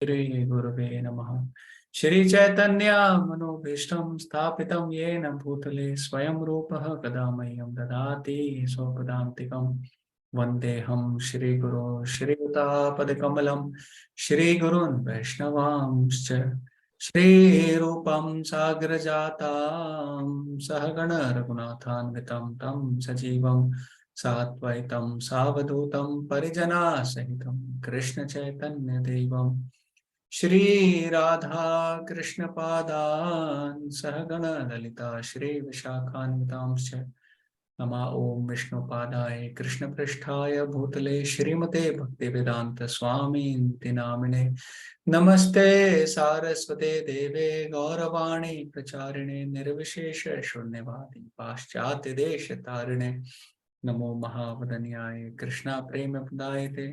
श्री गुरुवे नमः। श्री चैतन्य मनोभीष्टं स्थापितं येन भूतले स्वयं रूपः कदा मह्यं ददाति स्वपदान्तिकं। वन्देऽहं श्रीगुरो श्रीयुतापदकमलं श्रीगुरून् वैष्णवांश्च श्रीरूपं साग्रजातां सहगण रघुनाथान्वितं तं सजीवं साद्वैतं सावधूतं परिजनासहितं कृष्ण चैतन्य देवं श्री राधा कृष्ण पादान् सहगण ललिता श्री विशाखान्वितांश्च नमः ओम विष्णुपादाय कृष्ण पृष्ठाय भूतले श्रीमते भक्ति वेदांत स्वामी नामिने नमस्ते सारस्वते देवे गौरवाणी प्रचारिणे निर्विशेष शून्यवादी पाश्चात्य देश तारिणे नमो महावदन्याय कृष्णा प्रेम प्रदायते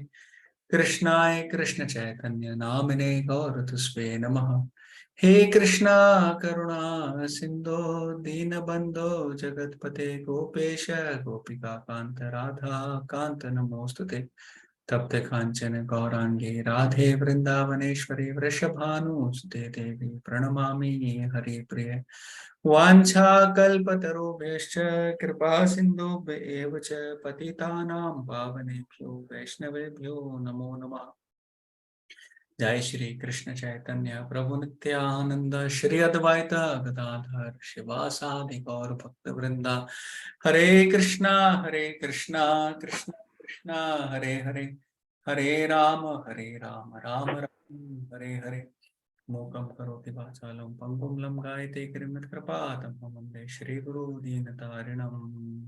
कृष्णाय कृष्ण चैतन्य नामिने गौरतस्वे नमः। हे कृष्णा करुणा सिंधो दीनबंधो जगतपते गोपेश गोपिका कांत राधा कांत नमोस्तुते तप्त कांचन गौरांगे राधे वृंदावनेश्वरी वृषभानुसुते देवी प्रणमामि हरिप्रिये वाञ्छाकल्पतरुभ्यश्च कृपा सिन्धुभ्य एव च पतितानां पावनेभ्यो वैष्णवेभ्यो नमो नमः। जय श्री कृष्ण चैतन्य प्रभु नित्यानंद श्री अद्वैत गदाधर शिवासादि गौर भक्त वृंदा हरे कृष्णा कृष्ण कृष्ण हरे हरे हरे राम राम राम हरे हरे मूकं करोति वाचालं पंगुं लंघयते गिरिमित्कृपातमहं वन्दे श्रीगुरो दीनतारिणम्।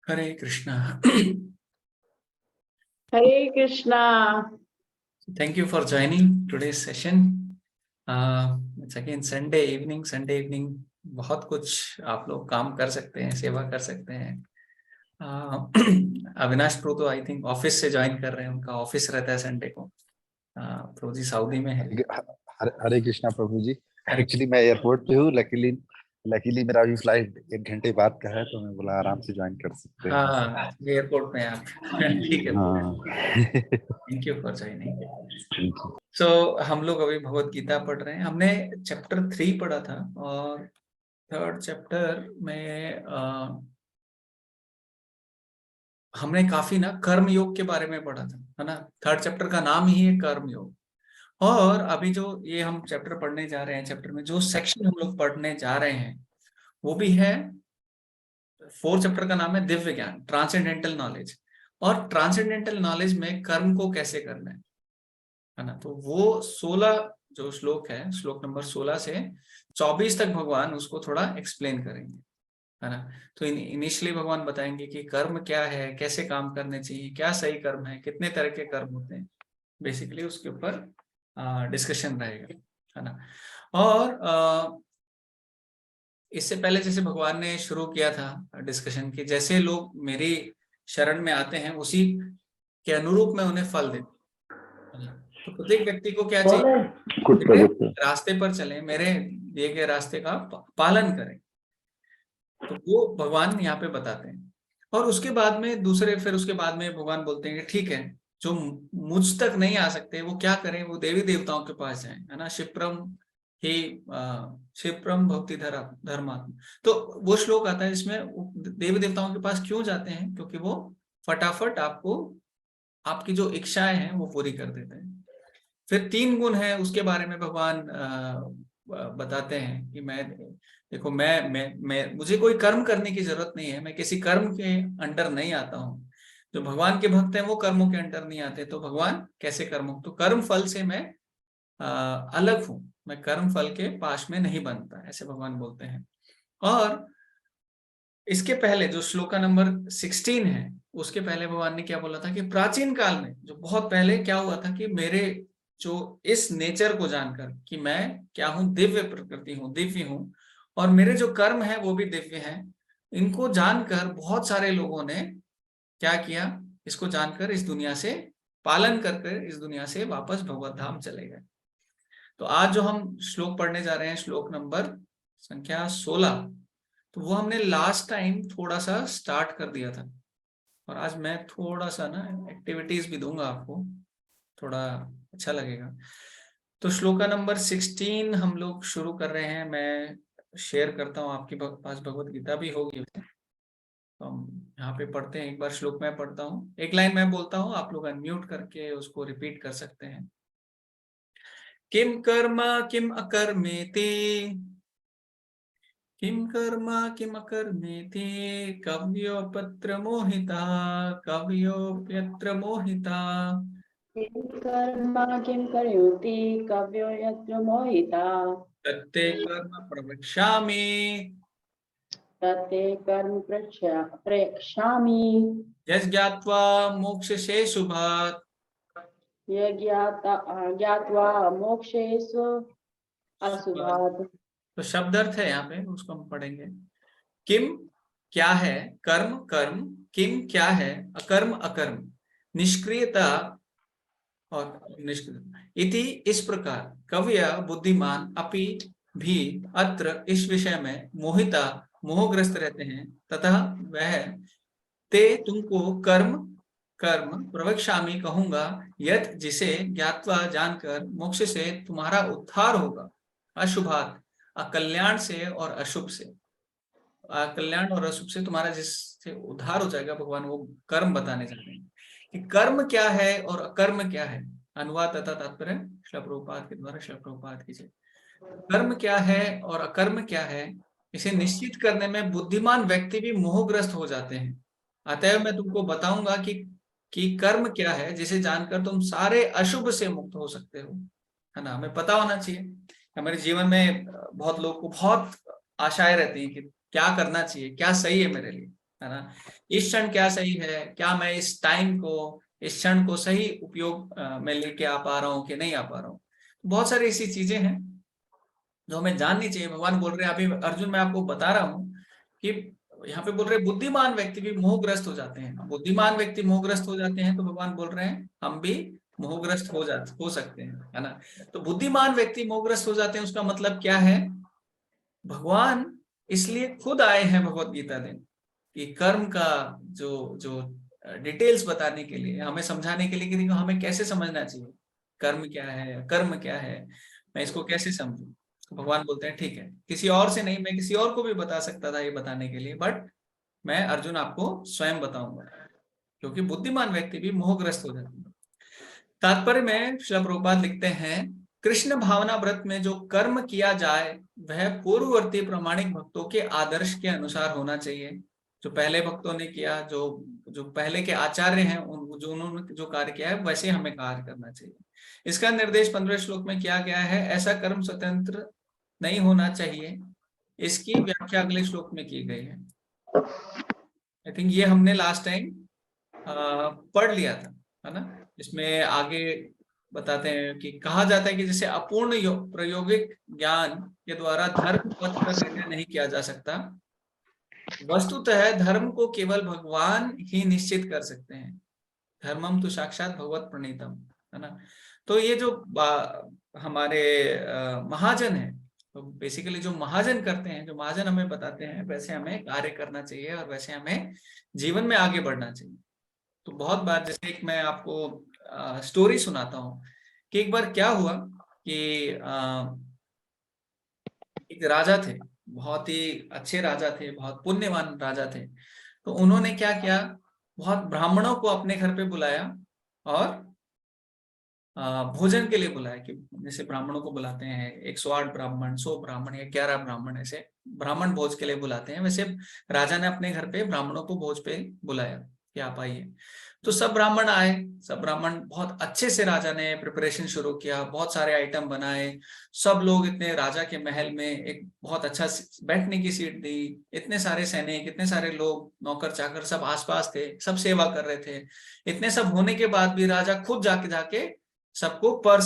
हरे कृष्णा। हरे Krishna. Thank you for joining today's session. It's again Sunday evening. बहुत कुछ आप लोग काम कर सकते हैं, सेवा कर सकते हैं। अविनाश प्रो तो आई थिंक ऑफिस से ज्वाइन कर रहे हैं, उनका ऑफिस रहता है संडे को। प्रो जी सऊदी में है। हरे कृष्णा प्रभु जी। एक्चुअली मैं एयरपोर्ट पे हूँ, लकीली मेरा अभी फ्लाइट 1 घंटे बाद का है, तो मैं बोला आराम से ज्वाइन कर सकते हैं। हाँ, एयरपोर्ट में आप। ठीक है। हाँ। Thank you for joining. So हम लोग अभी भगवत गीता पढ़ रहे हैं। हमने चैप्टर 3 पढ़ा था और 3rd चैप्टर में हमने काफी ना कर्म योग के बारे में पढ़ा था, है ना। 3rd चैप्टर का नाम ही है कर्म योग। और अभी जो ये हम चैप्टर पढ़ने जा रहे हैं, चैप्टर में जो सेक्शन हम लोग पढ़ने जा रहे हैं वो भी है 4th चैप्टर का नाम है दिव्य ज्ञान, ट्रांसेंडेंटल नॉलेज। और ट्रांसेंडेंटल नॉलेज में कर्म को कैसे करना है ना। तो वो 16 जो श्लोक है, श्लोक नंबर 16 से 24 तक भगवान उसको थोड़ा एक्सप्लेन करेंगे, है ना। तो इनिशियली भगवान बताएंगे कि कर्म क्या है, कैसे काम करने चाहिए, क्या सही कर्म है, कितने तरह के कर्म होते हैं। बेसिकली उसके ऊपर डिस्कशन रहेगा, है ना। और इससे पहले जैसे भगवान ने शुरू किया था डिस्कशन की, जैसे लोग मेरी शरण में आते हैं उसी के अनुरूप मैं उन्हें फल देता हूं। तो प्रत्येक व्यक्ति को क्या चाहिए, मेरे रास्ते पर चले, मेरे दिए गए रास्ते का पालन करें। तो वो भगवान यहाँ पे बताते हैं। और उसके बाद में उसके बाद में भगवान बोलते हैं कि ठीक है, जो मुझ तक नहीं आ सकते वो क्या करें, वो देवी देवताओं के पास जाएं, है ना। क्षिप्रम भक्ति धर्मात्मा। तो वो श्लोक आता है जिसमें देवी देवताओं के पास क्यों जाते हैं, क्योंकि वो फटाफट आपको आपकी जो इच्छाएं हैं वो पूरी कर देते हैं। फिर 3 गुण है, उसके बारे में भगवान बताते हैं कि मैं मुझे कोई कर्म करने की जरूरत नहीं है, मैं किसी कर्म के अंडर नहीं आता हूँ। जो भगवान के भक्त हैं वो कर्मों के अंडर नहीं आते। तो भगवान कैसे कर्मों, तो कर्म फल से मैं अलग हूं, मैं कर्म फल के पास में नहीं बनता, ऐसे भगवान बोलते हैं। और इसके पहले जो श्लोका नंबर 16 है, उसके पहले भगवान ने क्या बोला था कि प्राचीन काल में, जो बहुत पहले क्या हुआ था कि मेरे जो इस नेचर को जानकर कि मैं क्या हूं, दिव्य प्रकृति हूं, दिव्य हूं, और मेरे जो कर्म है वो भी दिव्य हैं, इनको जानकर बहुत सारे लोगों ने क्या किया, इसको जानकर इस दुनिया से पालन करके इस दुनिया से वापस भगवत धाम चले गए। तो आज जो हम श्लोक पढ़ने जा रहे हैं, श्लोक नंबर संख्या 16, तो वो हमने लास्ट टाइम थोड़ा सा स्टार्ट कर दिया था, और आज मैं थोड़ा सा ना एक्टिविटीज भी दूंगा आपको, थोड़ा अच्छा लगेगा। तो श्लोका नंबर 16 हम लोग शुरू कर रहे हैं। मैं शेयर करता हूँ, आपके पास भगवत गीता भी होगी, तो हम यहाँ पे पढ़ते हैं। एक बार श्लोक मैं पढ़ता हूँ, एक लाइन मैं बोलता हूँ, आप लोग अनम्यूट करके उसको रिपीट कर सकते हैं। किम कर्म किम अकर्मेति, किम कर्म किम अकर्मेति, कव्योपत्र मोहिता, कव्योप्यत्र मोहिता, किं कर्म किं करोति कव्यो यत्र मोहिता, तत्ते कर्म प्रवक्ष्यामि, तत्ते कर्म प्रेक्ष्यामि। यज्ञात्वा मोक्षसे शुभात्। ज्ञात्वा मोक्षेषु अशुभात्। तो शब्द अर्थ है यहाँ पे, उसको हम पढ़ेंगे। किम क्या है, कर्म कर्म, किम क्या है, अकर्म अकर्म, निष्क्रियता और निष्क्रिय इति इस प्रकार, कव्य बुद्धिमान अपि भी अत्र इस विषय में मोहिता मोहग्रस्त रहते हैं, तथा वह ते तुमको कर्म कर्म प्रवक्ष्यामि कहूंगा, यत जिसे ज्ञात्वा जानकर मोक्ष से तुम्हारा उद्धार होगा, अशुभात अकल्याण से और अशुभ से। कल्याण और अशुभ से तुम्हारा जिससे उद्धार हो जाएगा, भगवान वो कर्म बताने जा रहे हैं कि कर्म क्या है और अकर्म क्या है। अनुवाद तथा तात्पर्य श्रील प्रभुपाद के द्वारा, श्रील प्रभुपाद की जय। कर्म क्या है और अकर्म क्या है, इसे निश्चित करने में बुद्धिमान व्यक्ति भी मोहग्रस्त हो जाते हैं। अतएव मैं तुमको बताऊंगा कि कर्म क्या है, जिसे जानकर तुम सारे अशुभ से मुक्त हो सकते हो, है ना। हमें पता होना चाहिए। हमारे जीवन में बहुत लोग को बहुत आशाएं रहती हैं कि क्या करना चाहिए, क्या सही है मेरे लिए, है ना। इस क्षण क्या सही है, क्या मैं इस टाइम को, इस क्षण को सही उपयोग में लेके आ पा रहा हूँ कि नहीं आ पा रहा हूँ। बहुत सारी ऐसी चीजें हैं जो हमें जाननी चाहिए। भगवान बोल रहे हैं, अभी अर्जुन मैं आपको बता रहा हूँ कि यहाँ पे बोल रहे हैं बुद्धिमान व्यक्ति भी मोहग्रस्त हो जाते हैं। बुद्धिमान व्यक्ति मोहग्रस्त हो जाते हैं, तो भगवान बोल रहे हैं हम भी मोहग्रस्त हो सकते हैं, है ना। तो बुद्धिमान व्यक्ति मोहग्रस्त हो जाते हैं, उसका मतलब क्या है। भगवान इसलिए खुद आए हैं भगवत गीता देने, कि कर्म का जो जो डिटेल्स बताने के लिए, हमें समझाने के लिए कि देखो हमें कैसे समझना चाहिए, कर्म क्या है, कर्म क्या है, मैं इसको कैसे समझूं। तो भगवान बोलते हैं ठीक है, किसी और से नहीं, मैं किसी और को भी बता सकता था ये बताने के लिए, बट मैं अर्जुन आपको स्वयं बताऊंगा, क्योंकि बुद्धिमान व्यक्ति भी मोहग्रस्त हो जाते हैं। तात्पर्य में श्रील प्रभुपाद लिखते हैं, कृष्ण भावना व्रत में जो कर्म किया जाए वह पूर्ववर्ती प्रामाणिक भक्तों के आदर्श के अनुसार होना चाहिए। जो पहले भक्तों ने किया, जो जो पहले के आचार्य हैं, जो उन्होंने जो कार्य किया है वैसे हमें कार्य करना चाहिए। इसका निर्देश 15 श्लोक में किया गया है। ऐसा कर्म स्वतंत्र नहीं होना चाहिए, इसकी व्याख्या अगले श्लोक में की गई है। आई थिंक ये हमने लास्ट टाइम पढ़ लिया था, है ना। इसमें आगे बताते हैं कि कहा जाता है कि जैसे अपूर्ण प्रायोगिक ज्ञान के द्वारा धर्म पथ का निर्णय नहीं किया जा सकता। वस्तुतः धर्म को केवल भगवान ही निश्चित कर सकते हैं। धर्मम तो साक्षात भगवत प्रणीतम, है ना। तो ये जो हमारे महाजन है, तो बेसिकली जो महाजन करते हैं, जो महाजन हमें बताते हैं, वैसे हमें कार्य करना चाहिए और वैसे हमें जीवन में आगे बढ़ना चाहिए। तो बहुत बार, जैसे एक मैं आपको स्टोरी सुनाता हूँ कि एक बार क्या हुआ कि एक राजा थे, बहुत ही अच्छे राजा थे, बहुत पुण्यवान राजा थे। तो उन्होंने क्या किया, बहुत ब्राह्मणों को अपने घर पे बुलाया और भोजन के लिए बुलाया। कि जैसे ब्राह्मणों को बुलाते हैं 108 ब्राह्मण, 100 ब्राह्मण या 11 ब्राह्मण, ऐसे ब्राह्मण भोज के लिए बुलाते हैं, वैसे राजा ने अपने घर पे ब्राह्मणों को भोज पे बुलाया कि आप आइए। तो सब ब्राह्मण आए, सब ब्राह्मण बहुत अच्छे से, राजा ने प्रिपरेशन शुरू किया, बहुत सारे आइटम बनाए। सब लोग इतने, राजा के महल में एक बहुत अच्छा बैठने की सीट दी, इतने सारे सैनिक, इतने सारे लोग, नौकर चाकर सब आसपास थे, सब सेवा कर रहे थे। इतने सब होने के बाद भी राजा खुद जाके सबको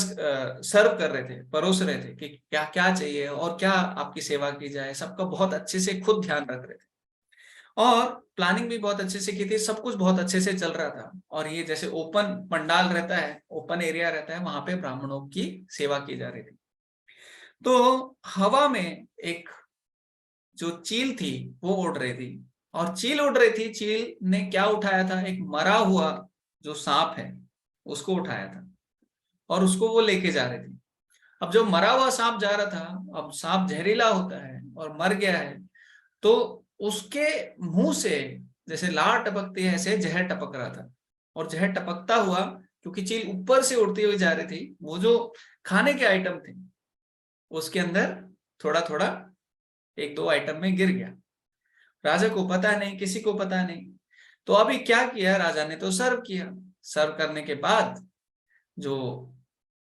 सर्व कर रहे थे, परोस रहे थे कि क्या क्या चाहिए और क्या आपकी सेवा की जाए। सबका बहुत अच्छे से खुद ध्यान रख रहे थे और प्लानिंग भी बहुत अच्छे से की थी। सब कुछ बहुत अच्छे से चल रहा था। और ये जैसे ओपन पंडाल रहता है, ओपन एरिया रहता है, वहां पे ब्राह्मणों की सेवा की जा रही थी। तो हवा में एक जो चील थी वो उड़ रही थी। और चील उड़ रही थी। चील ने क्या उठाया था? एक मरा हुआ जो सांप है उसको उठाया था और उसको वो लेके जा रहे थे। अब जो मरा हुआ सांप जा रहा था, अब सांप जहरीला होता है और मर गया है, तो उसके मुंह से जैसे लार टपकती है ऐसे जहर टपक रहा था। और जहर टपकता हुआ, क्योंकि चील ऊपर से उड़ती हुई जा रही थी, वो जो खाने के आइटम थे उसके अंदर थोड़ा थोड़ा एक दो आइटम में गिर गया। राजा को पता नहीं, किसी को पता नहीं। तो अभी क्या किया राजा ने? तो सर्व किया। सर्व करने के बाद जो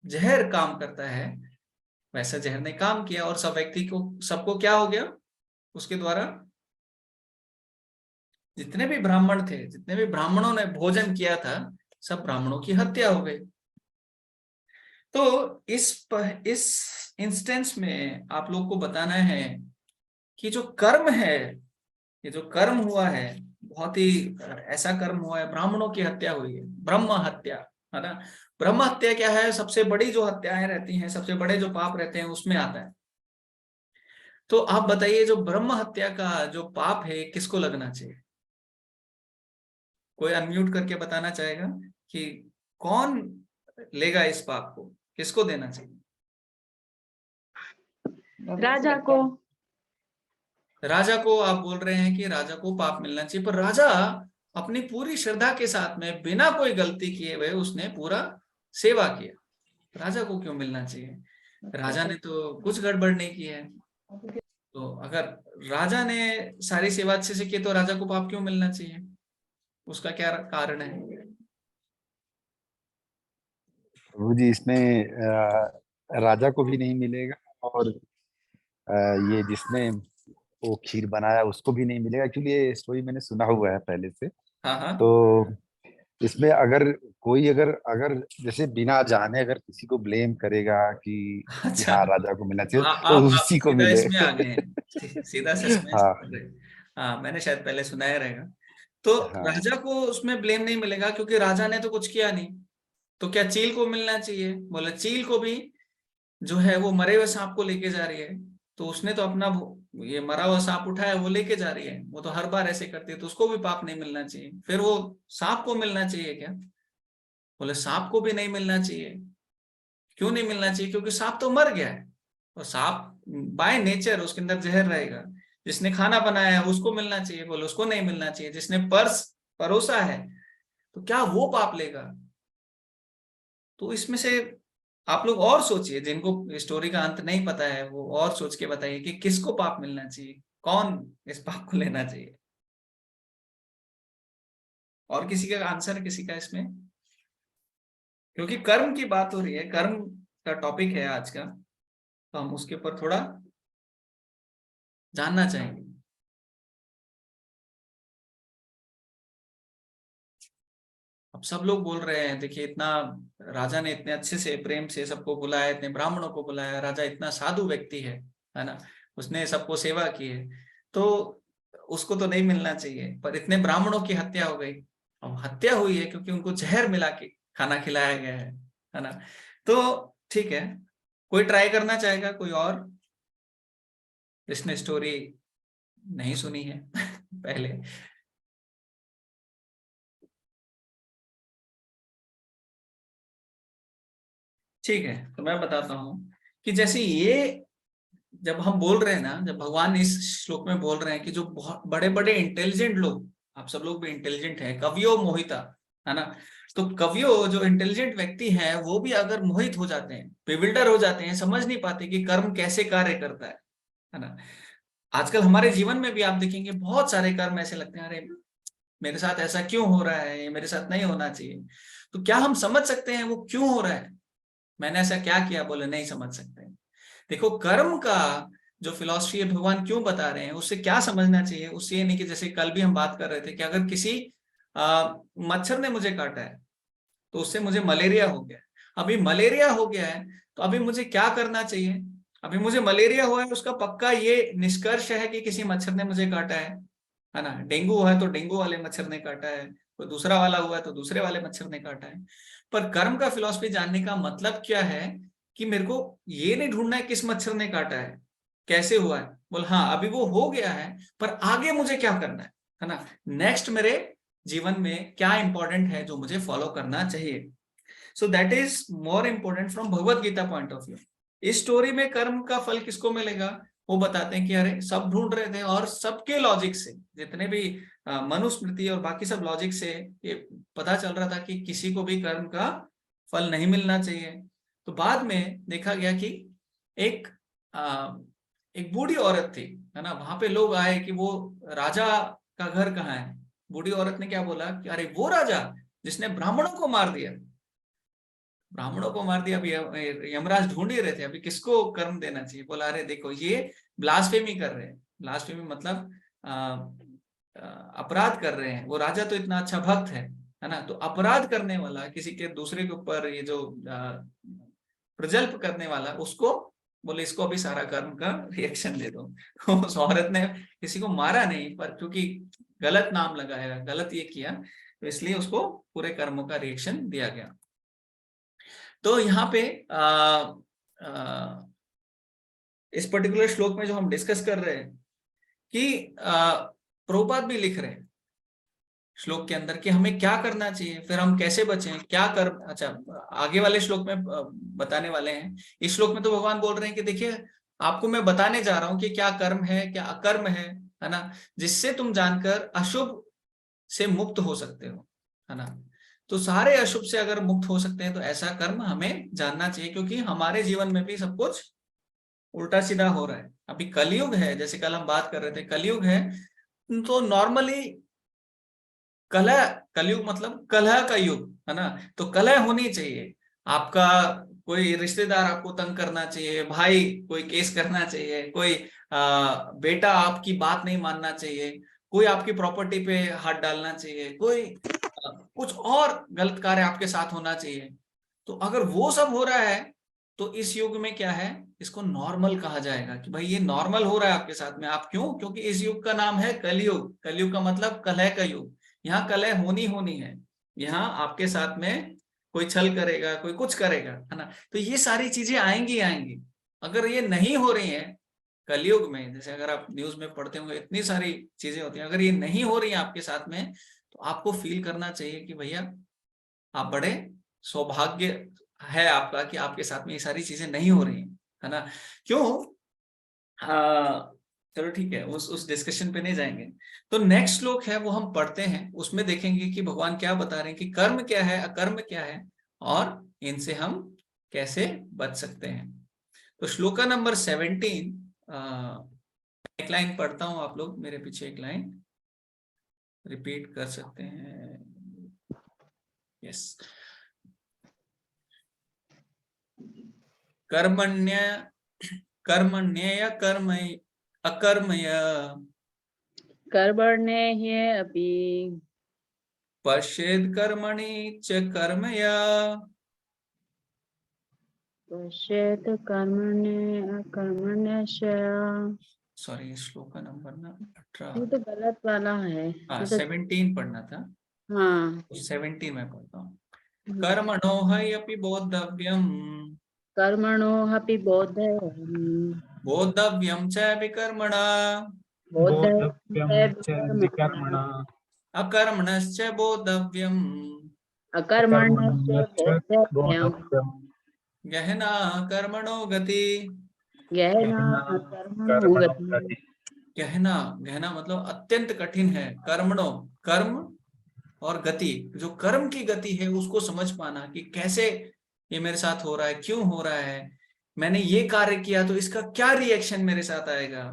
जहर काम करता है वैसा जहर ने काम किया और सब व्यक्ति को, सबको क्या हो गया उसके द्वारा? जितने भी ब्राह्मण थे, जितने भी ब्राह्मणों ने भोजन किया था, सब ब्राह्मणों की हत्या हो गई। तो इस इंस्टेंस में आप लोग को बताना है कि जो कर्म है, ये जो कर्म हुआ है, बहुत ही ऐसा कर्म हुआ है, ब्राह्मणों की हत्या हुई है, ब्रह्म हत्या, है ना। ब्रह्म हत्या क्या है? सबसे बड़ी जो हत्याएं रहती हैं, सबसे बड़े जो पाप रहते हैं उसमें आता है। तो आप बताइए, जो ब्रह्म हत्या का जो पाप है किसको लगना चाहिए? कोई अनम्यूट करके बताना चाहेगा कि कौन लेगा इस पाप को, किसको देना चाहिए? राजा को। राजा को आप बोल रहे हैं कि राजा को पाप मिलना चाहिए, पर राजा अपनी पूरी श्रद्धा के साथ में बिना कोई गलती किए हुए उसने पूरा सेवा किया। राजा को क्यों मिलना चाहिए? राजा ने तो कुछ गड़बड़ नहीं की है। तो अगर राजा ने सारी सेवा अच्छे से की तो राजा को पाप क्यों मिलना चाहिए? उसका क्या कारण है? प्रभु जी, इसमें राजा को भी नहीं मिलेगा और ये जिसने वो खीर बनाया उसको भी नहीं मिलेगा, क्योंकि ये स्टोरी मैंने सुना हुआ है पहले से। हाँ हाँ। तो इसमें अगर कोई अगर अगर जैसे बिना जाने अगर किसी को ब्लेम करेगा कि अच्छा, हाँ राजा को मिलना चाहिए, तो आप उसी को सीधा मिले। इसमें आ गए हैं, सीधा सस्पेंस हाँ कर रहे हैं। हाँ, मैंने शायद पहले सुनाया रहेगा। तो हाँ। राजा को उसमें ब्लेम नहीं मिलेगा क्योंकि राजा ने तो कुछ किया नहीं। तो क्या चील को मिलना चाहिए? बोले चील को भी जो है वो मरे हुए सांप को लेके जा रही है, तो उसने तो अपना ये मरा हुआ सांप उठाया, वो लेके जा रही है, वो तो हर बार ऐसे करती है, तो उसको भी पाप नहीं मिलना चाहिए। फिर वो सांप को मिलना चाहिए क्या? बोले सांप को भी नहीं मिलना चाहिए। क्यों नहीं मिलना चाहिए? क्योंकि सांप तो मर गया है और सांप बाय नेचर उसके अंदर जहर रहेगा। जिसने खाना बनाया है उसको मिलना चाहिए, बोले उसको नहीं मिलना चाहिए। जिसने पर्स परोसा है तो क्या वो पाप लेगा? तो इसमें से आप लोग और सोचिए, जिनको स्टोरी का अंत नहीं पता है वो और सोच के बताइए कि किसको पाप मिलना चाहिए, कौन इस पाप को लेना चाहिए। और किसी का आंसर है किसी का इसमें? क्योंकि कर्म की बात हो रही है, कर्म का टॉपिक है आज का, तो हम उसके ऊपर थोड़ा जानना चाहेंगे। अब सब लोग बोल रहे हैं, देखिए इतना राजा ने इतने अच्छे से प्रेम से सबको बुलाया, इतने ब्राह्मणों को बुलाया, राजा इतना साधु व्यक्ति है ना, उसने सबको सेवा की है, तो उसको तो नहीं मिलना चाहिए। पर इतने ब्राह्मणों की हत्या हो गई। अब हत्या हुई है क्योंकि उनको जहर मिला के खाना खिलाया गया है ना। तो ठीक है, कोई ट्राई करना चाहेगा, कोई और जिसने स्टोरी नहीं सुनी है पहले? ठीक है, तो मैं बताता हूं कि जैसे ये जब हम बोल रहे हैं ना, जब भगवान इस श्लोक में बोल रहे हैं कि जो बहुत बड़े बड़े इंटेलिजेंट लोग, आप सब लोग भी इंटेलिजेंट हैं, कवियो मोहिता, है ना। तो कवियो जो इंटेलिजेंट व्यक्ति हैं वो भी अगर मोहित हो जाते हैं, बेविल्डर हो जाते हैं, समझ नहीं पाते कि कर्म कैसे कार्य करता है ना। आजकल हमारे जीवन में भी आप देखेंगे बहुत सारे कर्म ऐसे लगते हैं, अरे मेरे साथ ऐसा क्यों हो रहा है, ये मेरे साथ नहीं होना चाहिए। तो क्या हम समझ सकते हैं वो क्यों हो रहा है? मैंने ऐसा क्या किया? बोले नहीं समझ सकते। देखो, कर्म का जो फिलॉसफी है भगवान क्यों बता रहे हैं, उससे क्या समझना चाहिए? उससे ये नहीं कि जैसे कल भी हम बात कर रहे थे कि अगर किसी मच्छर ने मुझे काटा है तो उससे मुझे मलेरिया हो गया। अभी मलेरिया हो गया है तो अभी मुझे क्या करना चाहिए? अभी मुझे मलेरिया हुआ है, उसका पक्का ये निष्कर्ष है कि किसी मच्छर ने मुझे काटा है ना। डेंगू हुआ है तो डेंगू वाले मच्छर ने काटा है, कोई दूसरा वाला हुआ है तो दूसरे वाले मच्छर ने काटा है। पर कर्म का फिलॉसफी जानने का मतलब क्या है कि मेरे को ये नहीं ढूंढना है किस मच्छर ने काटा है, कैसे हुआ है। बोल हाँ, अभी वो हो गया है, पर आगे मुझे क्या करना है? है ना, नेक्स्ट मेरे जीवन में क्या इंपॉर्टेंट है जो मुझे फॉलो करना चाहिए। So that is more important from Bhagavad Gita point of view. इस स्टोरी में कर्म का फल किसको मिलेगा, वो बताते हैं कि अरे सब ढूंढ रहे थे और सबके लॉजिक से, जितने भी मनुस्मृति और बाकी सब लॉजिक से ये पता चल रहा था कि किसी को भी कर्म का फल नहीं मिलना चाहिए। तो बाद में देखा गया कि एक एक बूढ़ी औरत थी, है ना, वहां पे लोग आए कि वो राजा का घर कहाँ है। बूढ़ी औरत ने क्या बोला कि अरे वो राजा जिसने ब्राह्मणों को मार दिया, ब्राह्मणों को मार दिया, अभी यमराज ढूंढ ही रहे थे, अभी किसको कर्म देना चाहिए। बोला अरे देखो ये ब्लास्फेमी कर रहे हैं, ब्लास्फेमी मतलब अपराध कर रहे हैं, वो राजा तो इतना अच्छा भक्त है ना, तो अपराध करने वाला, किसी के दूसरे के ऊपर ये जो प्रजल्प करने वाला, उसको बोले इसको अभी सारा कर्म का रिएक्शन दे दो। उस औरत ने किसी को मारा नहीं, पर क्योंकि गलत नाम लगाया, गलत ये किया, तो इसलिए उसको पूरे कर्मों का रिएक्शन दिया गया। तो यहाँ पे इस पर्टिकुलर श्लोक में जो हम डिस्कस कर रहे हैं कि प्रभुपाद भी लिख रहे हैं श्लोक के अंदर कि हमें क्या करना चाहिए, फिर हम कैसे बचें, क्या कर, अच्छा आगे वाले श्लोक में बताने वाले हैं। इस श्लोक में तो भगवान बोल रहे हैं कि देखिए आपको मैं बताने जा रहा हूं कि क्या कर्म है क्या अकर्म है ना, जिससे तुम जानकर अशुभ से मुक्त हो सकते हो, है ना। तो सारे अशुभ से अगर मुक्त हो सकते हैं तो ऐसा कर्म हमें जानना चाहिए, क्योंकि हमारे जीवन में भी सब कुछ उल्टा सीधा हो रहा है। अभी कलयुग है, जैसे कल हम बात कर रहे थे, कलयुग है, तो नॉर्मली कलह, कलयुग मतलब कलह का युग, है ना, तो कलह होनी चाहिए। आपका कोई रिश्तेदार आपको तंग करना चाहिए, भाई कोई केस करना चाहिए, कोई बेटा आपकी बात नहीं मानना चाहिए, कोई आपकी प्रॉपर्टी पे हाथ डालना चाहिए, कोई कुछ और गलत कार्य आपके साथ होना चाहिए। तो अगर वो सब हो रहा है तो इस युग में क्या है, इसको नॉर्मल कहा जाएगा कि भाई ये नॉर्मल हो रहा है आपके साथ में। आप क्यों, क्योंकि इस युग का नाम है कलयुग। कलयुग का मतलब कलह का युग, यहाँ कलह होनी है, यहाँ आपके साथ में कोई छल करेगा, कोई कुछ करेगा, है ना। तो ये सारी चीजें आएंगी। अगर ये नहीं हो रही है कलयुग में, जैसे अगर आप न्यूज में पढ़ते होंगे इतनी सारी चीजें होती हैं, अगर ये नहीं हो रही है आपके साथ में, तो आपको फील करना चाहिए कि भैया आप बड़े सौभाग्य है आपका कि आपके साथ में ये सारी चीजें नहीं हो रही है ना। क्यों, चलो ठीक है, उस डिस्कशन पे नहीं जाएंगे। तो नेक्स्ट श्लोक है वो हम पढ़ते हैं, उसमें देखेंगे कि भगवान क्या बता रहे हैं कि कर्म क्या है, अकर्म क्या है, और इनसे हम कैसे बच सकते हैं। तो श्लोका नंबर 17, एक लाइन पढ़ता हूं, आप लोग मेरे पीछे एक लाइन रिपीट कर सकते हैं। यस, कर्मण्य कर्मण्य कर्म अकर्मय कर्मण्ये अपि पश्येद कर्मणि च कर्मया। पश्येत् कर्मण्ये अकर्मण्यश्च। सॉरी, श्लोक का नंबर ना ये 18, तो गलत वाला है। हाँ मतलब 17 पढ़ना था, हाँ 17 में पढ़ता हूँ। कर्मणो ह्यपि बोद्धव्यम, कर्मणो अपि बोद्धव्यम च विकर्मणा, बोद्धव्यं च विकर्मणा अकर्मणश्च बोद्धव्यम, अकर्मण्यश्च अकर्मण्यश्च बोद्धव्यम्। बोद्धव्यम्। गहना कर्मणो गति। गहना गहना कर्मणो गति। गहना, गहना मतलब अत्यंत कठिन है, कर्मणो कर्म और गति, जो कर्म की गति है उसको समझ पाना कि कैसे ये मेरे साथ हो रहा है, क्यों हो रहा है, मैंने ये कार्य किया तो इसका क्या रिएक्शन मेरे साथ आएगा,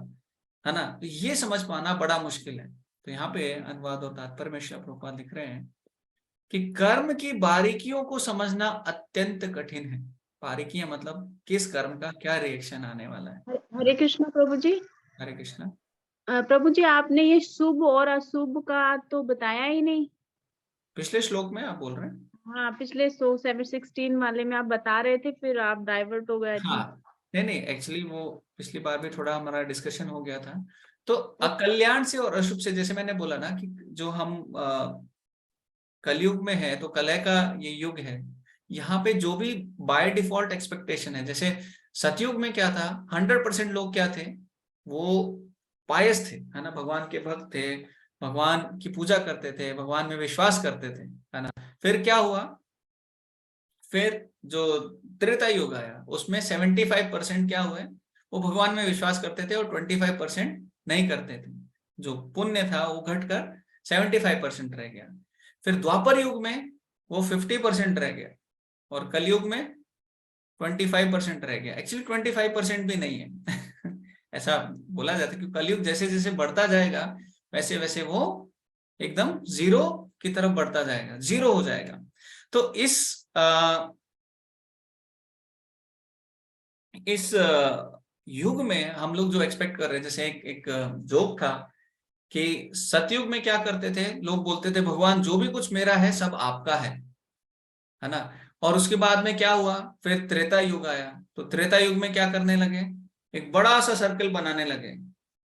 है ना। तो ये समझ पाना बड़ा मुश्किल है। तो यहाँ पे अनुवाद और तात्पर्य में श्रील प्रभुपाद लिख रहे हैं कि कर्म की बारीकियों को समझना अत्यंत कठिन है। बारीकियां मतलब किस कर्म का क्या रिएक्शन आने वाला है। हरे कृष्ण प्रभु जी। हरे कृष्णा। प्रभु जी आपने ये शुभ और अशुभ का तो बताया ही नहीं। पिछले श्लोक में आप बोल रहे हैं, हाँ पिछले 716 वाले में आप बता रहे थे, फिर आप डाइवर्ट हो गए थे। हाँ नहीं एक्चुअली वो पिछली बार भी थोड़ा हमारा डिस्कशन हो गया था। तो अकल्याण से और अशुभ से, जैसे मैंने बोला ना कि जो हम कलयुग में है तो कलह का ये युग है, यहाँ पे जो भी बाय डिफॉल्ट एक्सपेक्टेशन है, जैसे सतयुग में क्या था, 100% लोग क्या थे, वो पायस थे, है ना, भगवान के भक्त थे, भगवान की पूजा करते थे, भगवान में विश्वास करते थे, है ना। फिर क्या हुआ, फिर जो त्रेता युग आया उसमें 75% क्या हुए, वो भगवान में विश्वास करते थे और 25% नहीं करते थे। जो पुण्य था वो घटकर 75% रह गया। फिर द्वापर युग में वो 50% रह गया और कलयुग में 25% रह गया। एक्चुअली 25% भी नहीं है ऐसा बोला जाता है कि कलयुग जैसे जैसे बढ़ता जाएगा वैसे वैसे वो एकदम जीरो की तरफ बढ़ता जाएगा, जीरो हो जाएगा। तो इस युग में हम लोग जो एक्सपेक्ट कर रहे हैं, जैसे एक जोक था कि सतयुग में क्या करते थे, लोग बोलते थे भगवान जो भी कुछ मेरा है सब आपका है ना। और उसके बाद में क्या हुआ, फिर त्रेता युग आया, तो त्रेता युग में क्या करने लगे, एक बड़ा सा सर्कल बनाने लगे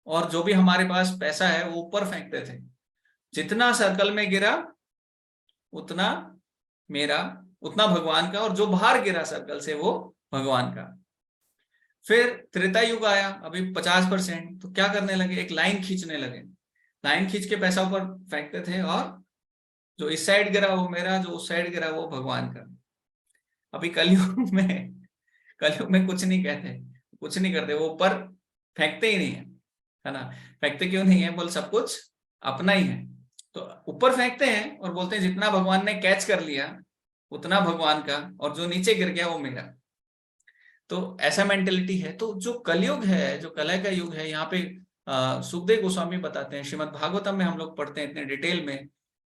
और जो भी हमारे पास पैसा है वो ऊपर फेंकते थे। जितना सर्कल में गिरा उतना मेरा, उतना भगवान का, और जो बाहर गिरा सर्कल से वो भगवान का। फिर त्रेता युग आया, अभी 50%, तो क्या करने लगे, एक लाइन खींचने लगे, लाइन खींच के पैसा ऊपर फेंकते थे और जो इस साइड गिरा वो मेरा, जो उस साइड गिरा वो भगवान का। अभी कलयुग में कुछ नहीं कहते, कुछ नहीं करते, वो ऊपर फेंकते ही नहीं है ना। फेंकते क्यों नहीं है, बोल सब कुछ अपना ही है। तो ऊपर फेंकते हैं और बोलते हैं जितना भगवान ने कैच कर लिया उतना भगवान का, और जो नीचे गिर गया वो मेरा। तो ऐसा मेंटेलिटी है। तो जो कलयुग है, जो कलह का युग है, यहाँ पे सुखदेव गोस्वामी बताते हैं, श्रीमद् भागवतम में हम लोग पढ़ते हैं इतने डिटेल में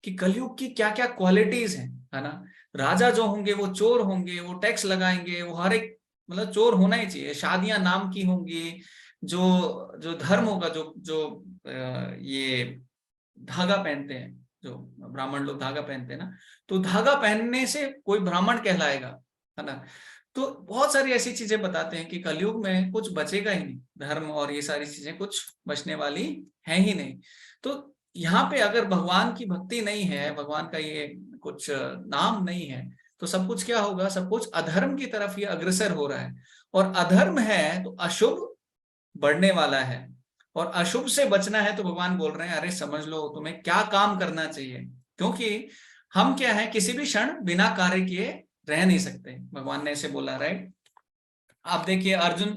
कि कलयुग की क्या क्या क्वालिटीज हैं, है ना। राजा जो होंगे वो चोर होंगे, वो टैक्स लगाएंगे, वो हर एक, मतलब चोर होना ही चाहिए। शादियां नाम की होंगी, जो जो धर्म होगा, जो जो ये धागा पहनते हैं, जो ब्राह्मण लोग धागा पहनते हैं ना, तो धागा पहनने से कोई ब्राह्मण कहलाएगा, है ना। तो बहुत सारी ऐसी चीजें बताते हैं कि कलयुग में कुछ बचेगा ही नहीं, धर्म और ये सारी चीजें कुछ बचने वाली है ही नहीं। तो यहाँ पे अगर भगवान की भक्ति नहीं है, भगवान का ये कुछ नाम नहीं है, तो सब कुछ क्या होगा, सब कुछ अधर्म की तरफ ही अग्रसर हो रहा है। और अधर्म है तो अशुभ बढ़ने वाला है, और अशुभ से बचना है तो भगवान बोल रहे हैं अरे समझ लो तुम्हें क्या काम करना चाहिए। क्योंकि हम क्या है, किसी भी क्षण बिना कार्य किए रह नहीं सकते, भगवान ने ऐसे बोला, राइट। आप देखिए अर्जुन,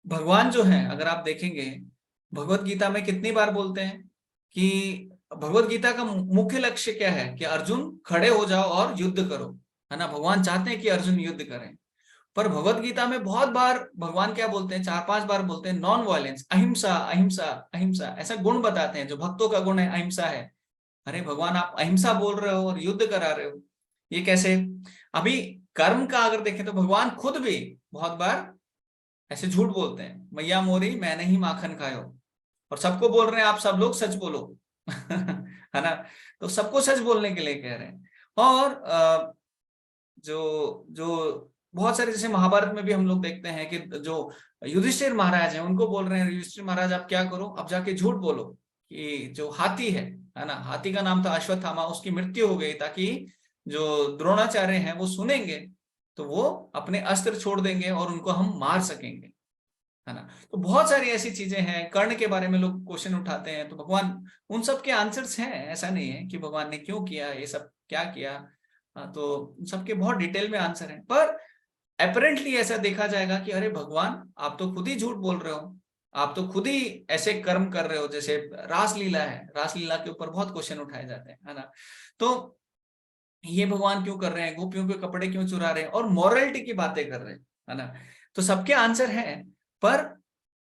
भगवान जो है, अगर आप देखेंगे भगवत गीता में कितनी बार बोलते हैं कि भगवत गीता का मुख्य लक्ष्य क्या है, कि अर्जुन खड़े हो जाओ और युद्ध करो, है ना। भगवान चाहते हैं कि अर्जुन युद्ध करें। पर भगवत गीता में बहुत बार भगवान क्या बोलते हैं, 4-5 बार बोलते हैं नॉन वायलेंस, अहिंसा अहिंसा अहिंसा, ऐसा गुण बताते हैं जो भक्तों का गुण है, अहिंसा है। अरे भगवान आप अहिंसा बोल रहे हो और युद्ध करा रहे हो, ये कैसे। अभी कर्म का अगर देखें तो भगवान खुद भी बहुत बार ऐसे झूठ बोलते हैं, मैया मोरी मैंने ही माखन खायो, और सबको बोल रहे हैं आप सब लोग सच बोलो है ना। तो सबको सच बोलने के लिए कह रहे हैं। और जो जो बहुत सारे, जैसे महाभारत में भी हम लोग देखते हैं कि जो युधिष्ठिर महाराज हैं उनको बोल रहे हैं, युधिष्ठिर महाराज आप क्या करो, अब जाके झूठ बोलो कि जो हाथी है ना, हाथी का नाम था अश्वत्थामा, उसकी मृत्यु हो गई, ताकि जो द्रोणाचार्य हैं वो सुनेंगे तो वो अपने अस्त्र छोड़ देंगे और उनको हम मार सकेंगे, है ना। तो बहुत सारी ऐसी चीजें हैं, कर्ण के बारे में लोग क्वेश्चन उठाते हैं, तो भगवान उन सब के आंसर्स हैं। ऐसा नहीं है कि भगवान ने क्यों किया ये सब, क्या किया, तो सबके बहुत डिटेल में आंसर है। पर अपेरेंटली ऐसा देखा जाएगा कि अरे भगवान आप तो खुद ही झूठ बोल रहे हो, आप तो खुद ही ऐसे कर्म कर रहे हो, जैसे रासलीला है, रासलीला के ऊपर बहुत क्वेश्चन उठाए जाते हैं, है ना। तो ये भगवान क्यों कर रहे हैं, गोपियों के कपड़े क्यों चुरा रहे हैं, और मॉरलिटी की बातें कर रहे हैं, है ना। तो सबके आंसर है। पर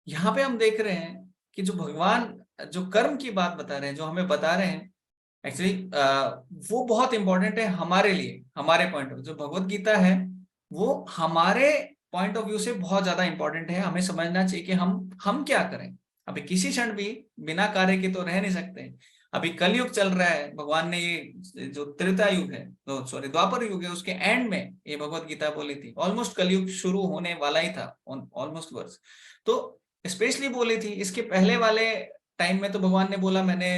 यहाँ पे हम देख रहे हैं कि जो भगवान जो कर्म की बात बता रहे हैं, जो हमें बता रहे हैं, एक्चुअली वो बहुत इंपॉर्टेंट है हमारे लिए, हमारे पॉइंट ऑफ, जो भगवत गीता है वो हमारे पॉइंट ऑफ व्यू से बहुत ज्यादा इंपॉर्टेंट है। हमें समझना चाहिए कि हम क्या करें। अभी किसी क्षण भी बिना कार्य के तो रह नहीं सकते। अभी कलयुग चल रहा है, भगवान ने ये जो त्रेता युग है, तो सॉरी द्वापर युग है, उसके एंड में ये भगवत गीता बोली थी। ऑलमोस्ट कलयुग शुरू होने वाला ही था, ऑलमोस्ट वर्ष, तो स्पेशली बोली थी। इसके पहले वाले टाइम में तो भगवान ने बोला मैंने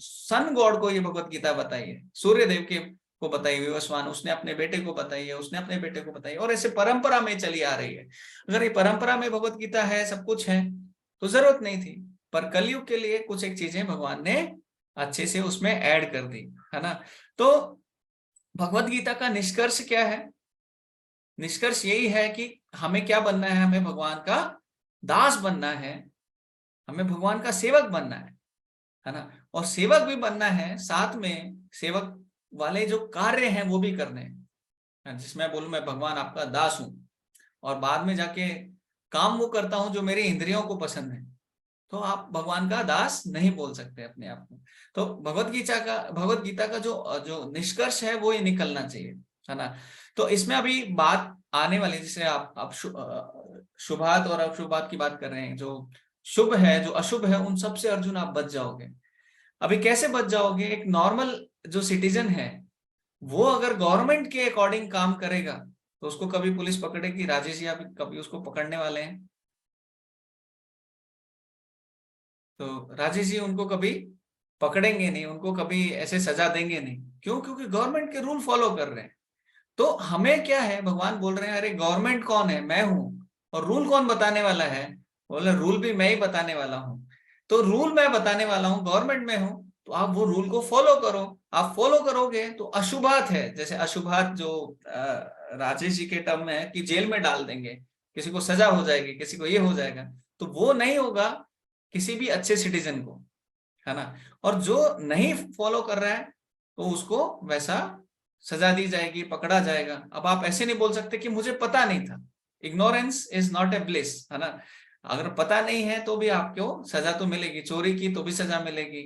सन गॉड को ये भगवत गीता बताई है, सूर्य देव के को बताई हुई, विवस्वान उसने अपने बेटे को बताई है, उसने अपने बेटे को बताई, और ऐसे परंपरा में चली आ रही है। अगर ये परंपरा में भगवत गीता है, सब कुछ है, तो जरूरत नहीं थी, पर कलयुग के लिए कुछ एक चीजें भगवान ने अच्छे से उसमें ऐड कर दी, है ना। तो भगवत गीता का निष्कर्ष क्या है? निष्कर्ष यही है कि हमें क्या बनना है, हमें भगवान का दास बनना है, हमें भगवान का सेवक बनना है ना। और सेवक भी बनना है, साथ में सेवक वाले जो कार्य हैं वो भी करने हैं, जिसमें बोलूं मैं भगवान आपका दास हूं और बाद में जाके काम वो करता हूं जो मेरी इंद्रियों को पसंद है, तो आप भगवान का दास नहीं बोल सकते अपने आप को। तो भगवत गीता का जो जो निष्कर्ष है वो ये निकलना चाहिए, है ना। तो इसमें अभी बात आने वाली, जैसे आप शुभात और अशुभात की बात कर रहे हैं, जो शुभ है जो अशुभ है उन सब से अर्जुन आप बच जाओगे। अभी कैसे बच जाओगे? एक नॉर्मल जो सिटीजन है वो अगर गवर्नमेंट के अकॉर्डिंग काम करेगा तो उसको कभी पुलिस पकड़ेगी? राजेश जी, आप कभी उसको पकड़ने वाले हैं? तो राजेश जी उनको कभी पकड़ेंगे नहीं, उनको कभी ऐसे सजा देंगे नहीं। क्यों? क्योंकि गवर्नमेंट के रूल फॉलो कर रहे हैं। तो हमें क्या है, भगवान बोल रहे हैं अरे गवर्नमेंट कौन है? मैं हूं। और रूल कौन बताने वाला है? बोले रूल भी मैं ही बताने वाला हूं। तो रूल मैं बताने वाला हूं, गवर्नमेंट में हूं, तो आप वो रूल को फॉलो करो। आप फॉलो करोगे तो अशुभात है, जैसे अशुभात जो राजेश जी के टर्म में है कि जेल में डाल देंगे, किसी को सजा हो जाएगी, किसी को ये हो जाएगा, तो वो नहीं होगा किसी भी अच्छे सिटीजन को, है ना। और जो नहीं फॉलो कर रहा है तो उसको वैसा सजा दी जाएगी, पकड़ा जाएगा। अब आप ऐसे नहीं बोल सकते कि मुझे पता नहीं था। Ignorance is not a bliss, है ना। अगर पता नहीं है तो भी आपको सजा तो मिलेगी, चोरी की तो भी सजा मिलेगी,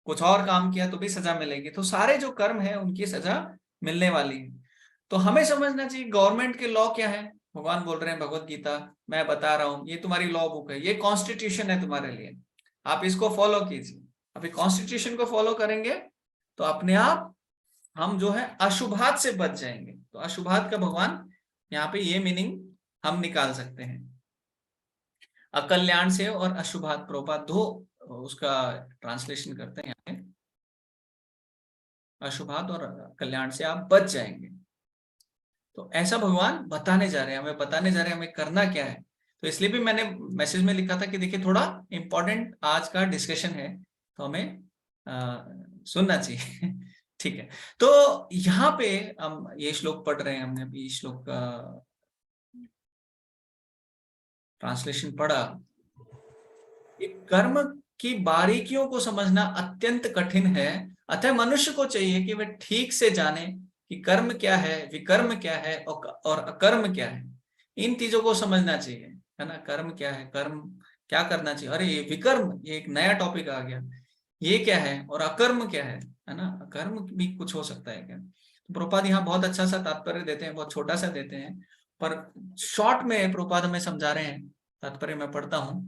कुछ और काम किया तो भी सजा मिलेगी। तो सारे जो कर्म है उनकी सजा मिलने वाली है। तो हमें समझना चाहिए गवर्नमेंट के लॉ क्या है। भगवान बोल रहे हैं भगवत गीता, मैं बता रहा हूं, ये तुम्हारी लॉ बुक है, ये कॉन्स्टिट्यूशन है तुम्हारे लिए, आप इसको फॉलो कीजिए। अभी कॉन्स्टिट्यूशन को फॉलो करेंगे तो अपने आप हम जो है अशुभात से बच जाएंगे। तो अशुभात का भगवान यहाँ पे ये मीनिंग हम निकाल सकते हैं, अकल्याण से और अशुभात, प्रभुपाद दो उसका ट्रांसलेशन करते हैं यहाँ पे, अशुभात और कल्याण से आप बच जाएंगे। तो ऐसा भगवान बताने जा रहे हैं, हमें बताने जा रहे हैं हमें करना क्या है। तो इसलिए भी मैंने मैसेज में लिखा था कि देखिए थोड़ा इंपॉर्टेंट आज का डिस्कशन है, तो हमें सुनना चाहिए। ठीक है, तो यहाँ पे हम ये श्लोक पढ़ रहे हैं, हमने अभी श्लोक का ट्रांसलेशन पढ़ा। कर्म की बारीकियों को समझना अत्यंत कठिन है, अतः मनुष्य को चाहिए कि वह ठीक से जाने कि कर्म क्या है, विकर्म क्या है और अकर्म क्या है। इन चीजों को समझना चाहिए, है ना। कर्म क्या है, कर्म क्या करना चाहिए, अरे ये विकर्म, ये एक नया टॉपिक आ गया, ये क्या है, और अकर्म क्या है ना। अकर्म भी कुछ हो सकता है क्या? तो प्रभुपाद यहाँ बहुत अच्छा सा तात्पर्य देते हैं, बहुत छोटा सा देते हैं, पर शॉर्ट में प्रभुपाद हमें समझा रहे हैं। तात्पर्य मैं पढ़ता हूं।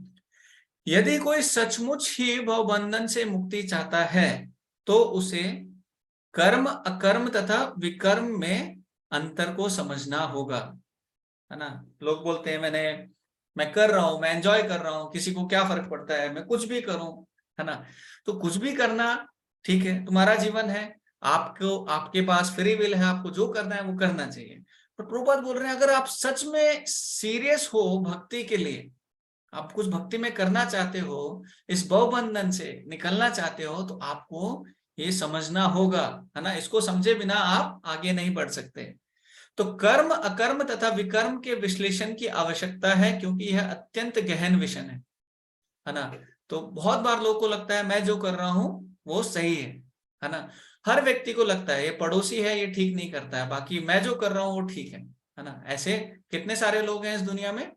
यदि कोई सचमुच ही भवबंधन से मुक्ति चाहता है तो उसे कर्म अकर्म तथा विकर्म में अंतर को समझना होगा, है ना। लोग बोलते हैं मैं कर रहा हूं, मैं एंजॉय कर रहा हूं, किसी को क्या फर्क पड़ता है, मैं कुछ भी करूं, है ना। तो कुछ भी करना ठीक है, तुम्हारा जीवन है, आपको आपके पास फ्री विल है, आपको जो करना है वो करना चाहिए। पर प्रभुपाद बोल रहे हैं अगर आप सच में सीरियस हो भक्ति के लिए, आप कुछ भक्ति में करना चाहते हो, इस भवबंधन से निकलना चाहते हो, तो आपको ये समझना होगा, है ना। इसको समझे बिना आप आगे नहीं बढ़ सकते। तो कर्म अकर्म तथा विकर्म के विश्लेषण की आवश्यकता है, क्योंकि यह अत्यंत गहन विषय है ना। तो बहुत बार लोगों को लगता है मैं जो कर रहा हूं वो सही है ना। हर व्यक्ति को लगता है ये पड़ोसी है, ये ठीक नहीं करता है, बाकी मैं जो कर रहा हूं वो ठीक है ना। ऐसे कितने सारे लोग हैं इस दुनिया में?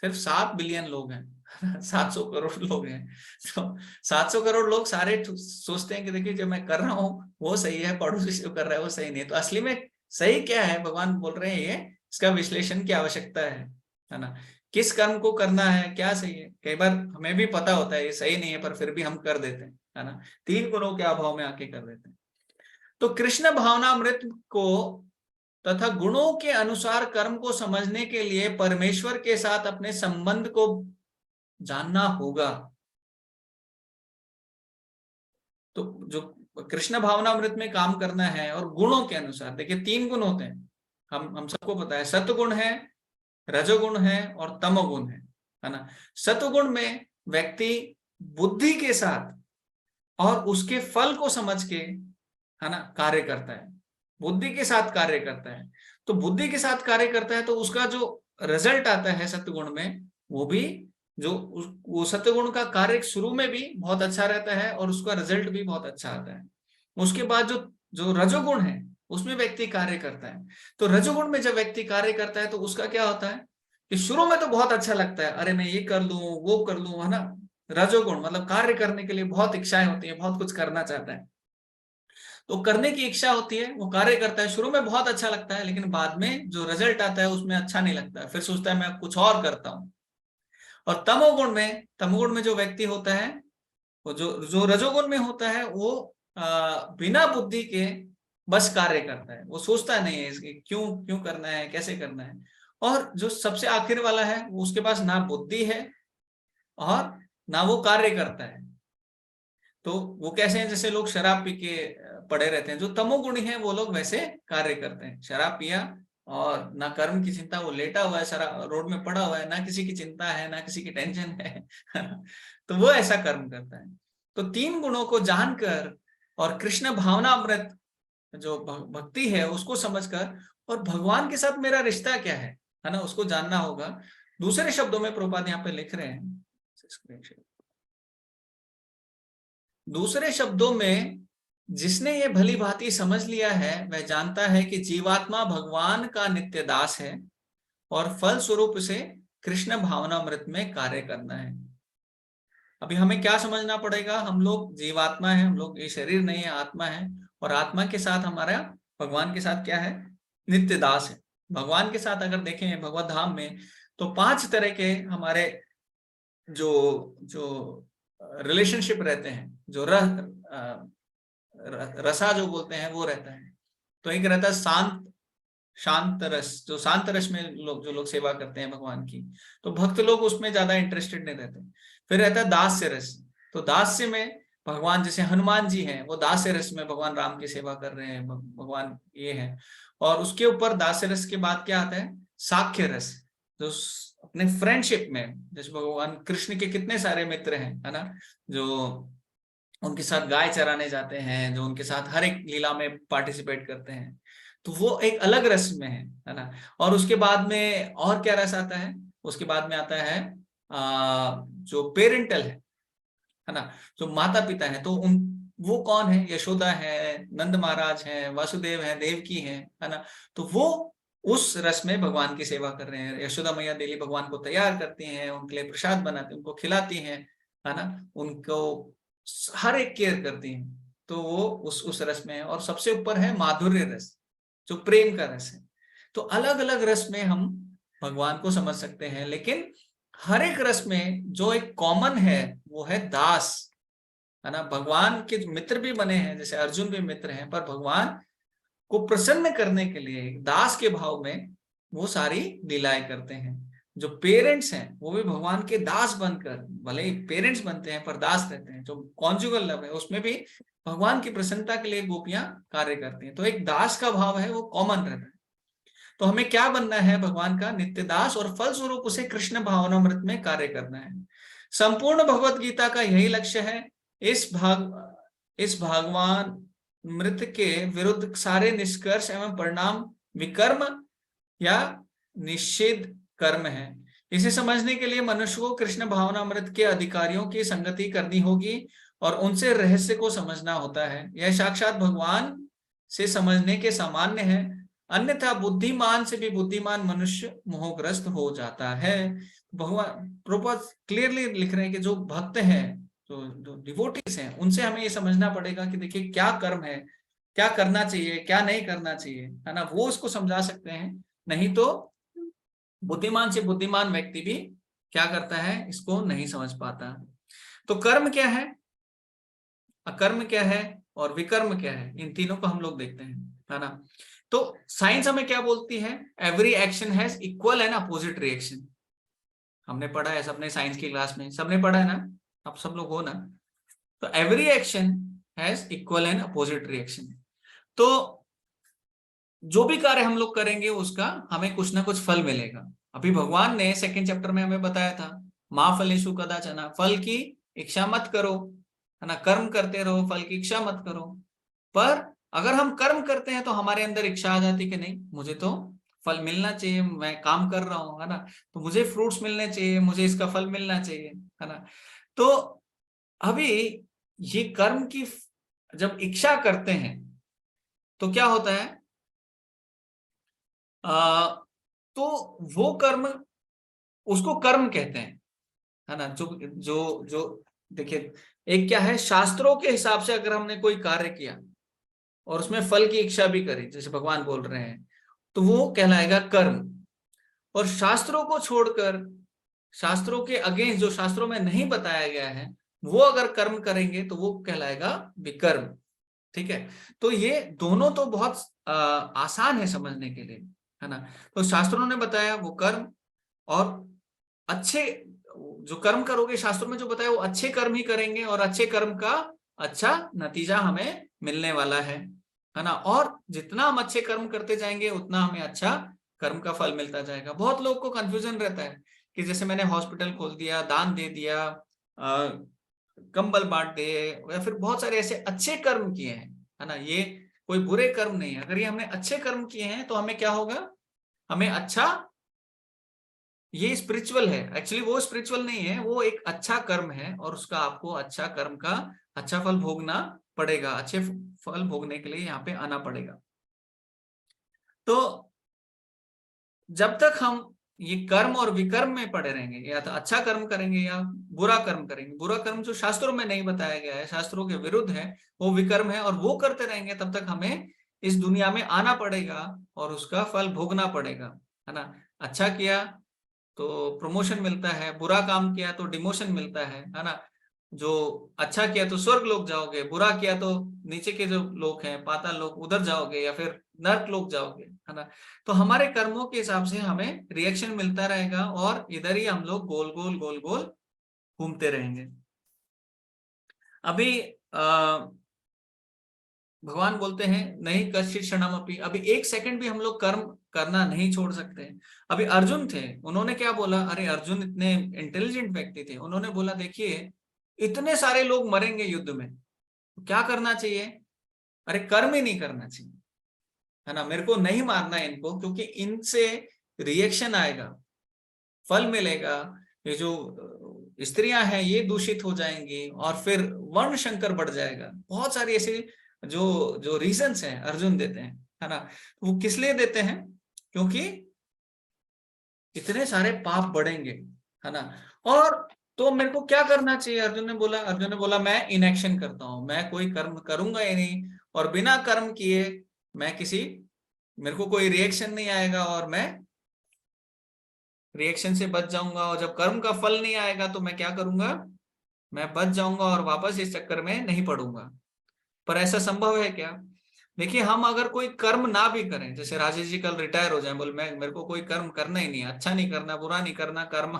सिर्फ 7 बिलियन लोग हैं। 700 करोड़ लोग हैं। तो 700 करोड़ लोग सारे सोचते हैं कि देखिए जो मैं कर रहा हूँ वो सही है, पड़ोसी जो कर रहा है वो सही नहीं है। तो असली में सही क्या है, भगवान बोल रहे हैं ये इसका विश्लेषण की आवश्यकता है ना। किस कर्म को करना है, क्या सही है। कई बार हमें भी पता होता है ये सही नहीं है, पर फिर भी हम कर देते हैं, है ना। 3 गुणों के अभाव में आके कर देते हैं। तो कृष्ण भावनामृत को तथा गुणों के अनुसार कर्म को समझने के लिए परमेश्वर के साथ अपने संबंध को जानना होगा। तो जो कृष्ण भावनामृत में काम करना है, और गुणों के अनुसार, देखिए 3 गुण होते हैं, हम सबको पता है, सत्गुण है, रजोगुण है और तमोगुण है। है ना। सत्वगुण में व्यक्ति बुद्धि के साथ और उसके फल को समझ के, है ना, कार्य करता है, बुद्धि के साथ कार्य करता है। तो बुद्धि के साथ कार्य करता है तो उसका जो रिजल्ट आता है सत्वगुण में, वो भी वो सत्वगुण का कार्य शुरू में भी बहुत अच्छा रहता है और उसका रिजल्ट भी बहुत अच्छा आता है। उसके बाद जो जो रजोगुण है उसमें व्यक्ति कार्य करता है। तो रजोगुण में जब व्यक्ति कार्य करता है तो उसका क्या होता है कि शुरू में तो बहुत अच्छा लगता है, अरे मैं ये कर लूं वो कर लूं, है ना। रजोगुण मतलब कार्य करने के लिए बहुत इच्छाएं होती है, बहुत कुछ करना चाहता है, तो करने की इच्छा होती है, वो कार्य करता है, शुरू में बहुत अच्छा लगता है, लेकिन बाद में जो रिजल्ट आता है उसमें अच्छा नहीं लगता है, फिर सोचता है मैं कुछ और करता हूँ। और तमोगुण में जो व्यक्ति होता है, वो जो जो रजोगुण में होता है, वो बिना बुद्धि के बस कार्य करता है, वो सोचता नहीं है इसके क्यों क्यों करना है, कैसे करना है। और जो सबसे आखिर वाला है, उसके पास ना बुद्धि है और ना वो कार्य करता है। तो वो कैसे हैं, जैसे लोग शराब पी के पड़े रहते हैं, जो तमोगुणी है वो लोग वैसे कार्य करते हैं, शराब पिया और ना कर्म की चिंता, वो लेटा हुआ है, सारा रोड में पड़ा हुआ है, ना किसी की चिंता है ना किसी की टेंशन है तो वो ऐसा कर्म करता है। तो 3 गुणों को जानकर और कृष्ण भावना अमृत जो भक्ति है उसको समझकर, और भगवान के साथ मेरा रिश्ता क्या है ना, उसको जानना होगा। दूसरे शब्दों में प्रभुपाद यहाँ पे लिख रहे हैं, दूसरे शब्दों में जिसने ये भली भांति समझ लिया है वह जानता है कि जीवात्मा भगवान का नित्य दास है और फल स्वरूप से कृष्ण भावनामृत में कार्य करना है। अभी हमें क्या समझना पड़ेगा, हम लोग जीवात्मा है, हम लोग ये शरीर नहीं है, आत्मा है, और आत्मा के साथ हमारा भगवान के साथ क्या है, नित्य दास है। भगवान के साथ अगर देखें भगवत धाम में तो 5 तरह के हमारे जो जो रिलेशनशिप रहते हैं, जो रसा जो बोलते हैं वो रहता है। तो एक रहता है शांत रस, जो शांत रस में जो लोग सेवा करते हैं भगवान की, तो भक्त लोग उसमें ज्यादा इंटरेस्टेड नहीं रहते। फिर रहता है दास्य रस, तो दास्य में भगवान, जैसे हनुमान जी हैं, वो दास्य रस में भगवान राम की सेवा कर रहे हैं, भगवान ये है। और उसके ऊपर दास्य रस के बाद क्या आता है, साख्य रस, जो अपने फ्रेंडशिप में, जैसे भगवान कृष्ण के कितने सारे मित्र हैं, है ना, जो उनके साथ गाय चराने जाते हैं, जो उनके साथ हर एक लीला में पार्टिसिपेट करते हैं, तो वो एक अलग रस में है ना। और उसके बाद में और क्या रस आता है, उसके बाद में आता है जो पेरेंटल है ना, जो माता पिता है, तो उन वो कौन है, यशोदा है, नंद महाराज है, वासुदेव है, देवकी है ना। तो वो उस रस में भगवान की सेवा कर रहे हैं। यशोदा मैया डेली भगवान को तैयार करती हैं, उनके लिए प्रसाद बनाती हैं, उनको खिलाती हैं, है ना, उनको हर एक केयर करती हैं। तो वो उस रस में है। और सबसे ऊपर है माधुर्य रस, जो प्रेम का रस है। तो अलग अलग रस में हम भगवान को समझ सकते हैं, लेकिन हर एक रस में जो एक कॉमन है वो है दास, है ना। भगवान के मित्र भी बने हैं, जैसे अर्जुन भी मित्र हैं, पर भगवान को प्रसन्न करने के लिए दास के भाव में वो सारी लीलाएं करते हैं। जो पेरेंट्स हैं वो भी भगवान के दास बनकर, भले ही पेरेंट्स बनते हैं पर दास रहते हैं। जो कॉन्जुगल लव है उसमें भी भगवान की प्रसन्नता के लिए गोपियां कार्य करती हैं। तो एक दास का भाव है वो कॉमन रहता है। तो हमें क्या बनना है, भगवान का नित्य दास, और फल स्वरूप उसे कृष्ण भावनामृत में कार्य करना है। संपूर्ण भगवत गीता का यही लक्ष्य है। इस भगवान मृत के विरुद्ध सारे निष्कर्ष एवं परिणाम विकर्म या निषेध कर्म है। इसे समझने के लिए मनुष्य को कृष्ण भावनामृत के अधिकारियों की संगति करनी होगी और उनसे रहस्य को समझना होता है। यह साक्षात भगवान से समझने के सामान्य है, अन्यथा बुद्धिमान से भी बुद्धिमान मनुष्य मोहग्रस्त हो जाता है। भगवान प्रभुपाद क्लियरली लिख रहे हैं कि जो भक्त हैं, जो डिवोटीज हैं, उनसे हमें ये समझना पड़ेगा कि देखिए क्या कर्म है, क्या करना चाहिए, क्या नहीं करना चाहिए, है ना, वो उसको समझा सकते हैं। नहीं तो बुद्धिमान से बुद्धिमान व्यक्ति भी क्या करता है, इसको नहीं समझ पाता। तो कर्म क्या है, अकर्म क्या है और विकर्म क्या है, इन तीनों को हम लोग देखते हैं, है ना। तो साइंस हमें क्या बोलती है, every action has equal and opposite reaction. हमने पढ़ा है सबने, साइंस की क्लास में सबने पढ़ा है ना, आप सब लोग हो ना। तो every action has equal and opposite reaction. तो जो भी कार्य हम लोग करेंगे उसका हमें कुछ ना कुछ फल मिलेगा। अभी भगवान ने 2nd चैप्टर में हमें बताया था माँ फलेषु कदाचन, फल की इच्छा मत करो, है ना, कर्म करते रहो, फल की इच्छा मत करो। पर अगर हम कर्म करते हैं तो हमारे अंदर इच्छा आ जाती कि नहीं, मुझे तो फल मिलना चाहिए, मैं काम कर रहा हूँ, है ना, तो मुझे फ्रूट्स मिलने चाहिए, मुझे इसका फल मिलना चाहिए, है ना। तो अभी ये कर्म की जब इच्छा करते हैं तो क्या होता है, तो वो कर्म, उसको कर्म कहते हैं, है ना। जो जो जो देखिए, एक क्या है, शास्त्रों के हिसाब से अगर हमने कोई कार्य किया और उसमें फल की इच्छा भी करी, जैसे भगवान बोल रहे हैं, तो वो कहलाएगा कर्म। और शास्त्रों को छोड़कर, शास्त्रों के अगेंस्ट, जो शास्त्रों में नहीं बताया गया है, वो अगर कर्म करेंगे तो वो कहलाएगा विकर्म। ठीक है, तो ये दोनों तो बहुत आसान है समझने के लिए, है ना। तो शास्त्रों ने बताया वो कर्म, और अच्छे जो कर्म करोगे, शास्त्रों में जो बताया वो अच्छे कर्म ही करेंगे, और अच्छे कर्म का अच्छा नतीजा हमें मिलने वाला है ना। और जितना हम अच्छे कर्म करते जाएंगे उतना हमें अच्छा कर्म का फल मिलता जाएगा। बहुत लोग को कंफ्यूजन रहता है कि जैसे मैंने हॉस्पिटल खोल दिया, दान दे दिया, कंबल बांट दिए, या फिर बहुत सारे ऐसे अच्छे कर्म किए हैं, है ना, ये कोई बुरे कर्म नहीं है। अगर ये हमने अच्छे कर्म किए हैं तो हमें क्या होगा, हमें अच्छा, ये स्पिरिचुअल है एक्चुअली, वो स्पिरिचुअल नहीं है, वो एक अच्छा कर्म है, और उसका आपको अच्छा कर्म का अच्छा फल भोगना पड़ेगा, अच्छे फल भोगने के लिए यहाँ पे आना पड़ेगा। तो जब तक हम ये कर्म और विकर्म में पड़े रहेंगे, या तो अच्छा कर्म करेंगे या बुरा कर्म करेंगे, बुरा कर्म जो शास्त्रों में नहीं बताया गया है, शास्त्रों के विरुद्ध है, वो विकर्म है, और वो करते रहेंगे, तब तक हमें इस दुनिया में आना पड़ेगा और उसका फल भोगना पड़ेगा, है ना। अच्छा किया तो प्रमोशन मिलता है, बुरा काम किया तो डिमोशन मिलता है ना। जो अच्छा किया तो स्वर्ग लोक जाओगे, बुरा किया तो नीचे के जो लोग हैं, पाताल लोक, उधर जाओगे, या फिर नर्क लोक जाओगे, है ना। तो हमारे कर्मों के हिसाब से हमें रिएक्शन मिलता रहेगा, और इधर ही हम लोग गोल गोल गोल गोल घूमते रहेंगे। अभी भगवान बोलते हैं नहीं कश्चित् क्षणमपि, अभी एक सेकंड भी हम लोग कर्म करना नहीं छोड़ सकते। अभी अर्जुन थे, उन्होंने क्या बोला, अरे अर्जुन इतने इंटेलिजेंट व्यक्ति थे, उन्होंने बोला देखिए इतने सारे लोग मरेंगे युद्ध में, तो क्या करना चाहिए, अरे कर्म ही नहीं करना चाहिए, है ना, मेरे को नहीं मारना है इनको, क्योंकि इनसे रिएक्शन आएगा, फल मिलेगा, ये जो स्त्रियां हैं ये दूषित हो जाएंगी, और फिर वर्ण शंकर बढ़ जाएगा। बहुत सारी ऐसी जो जो रीजंस हैं अर्जुन देते हैं, है ना। वो किस लिए देते हैं, क्योंकि इतने सारे पाप बढ़ेंगे, है ना। और तो मेरे को क्या करना चाहिए, अर्जुन ने बोला मैं इनएक्शन करता हूं, मैं कोई कर्म करूंगा ही नहीं, और बिना कर्म किए मैं मेरे को कोई रिएक्शन नहीं आएगा, और मैं रिएक्शन से बच जाऊंगा, और जब कर्म का फल नहीं आएगा तो मैं क्या करूंगा, मैं बच जाऊंगा और वापस इस चक्कर में नहीं पड़ूंगा। पर ऐसा संभव है क्या, देखिए हम अगर कोई कर्म ना भी करें, जैसे राजेश जी कल रिटायर हो जाए, बोले मैं मेरे को कोई कर्म करना ही नहीं, अच्छा नहीं करना, बुरा नहीं करना, कर्म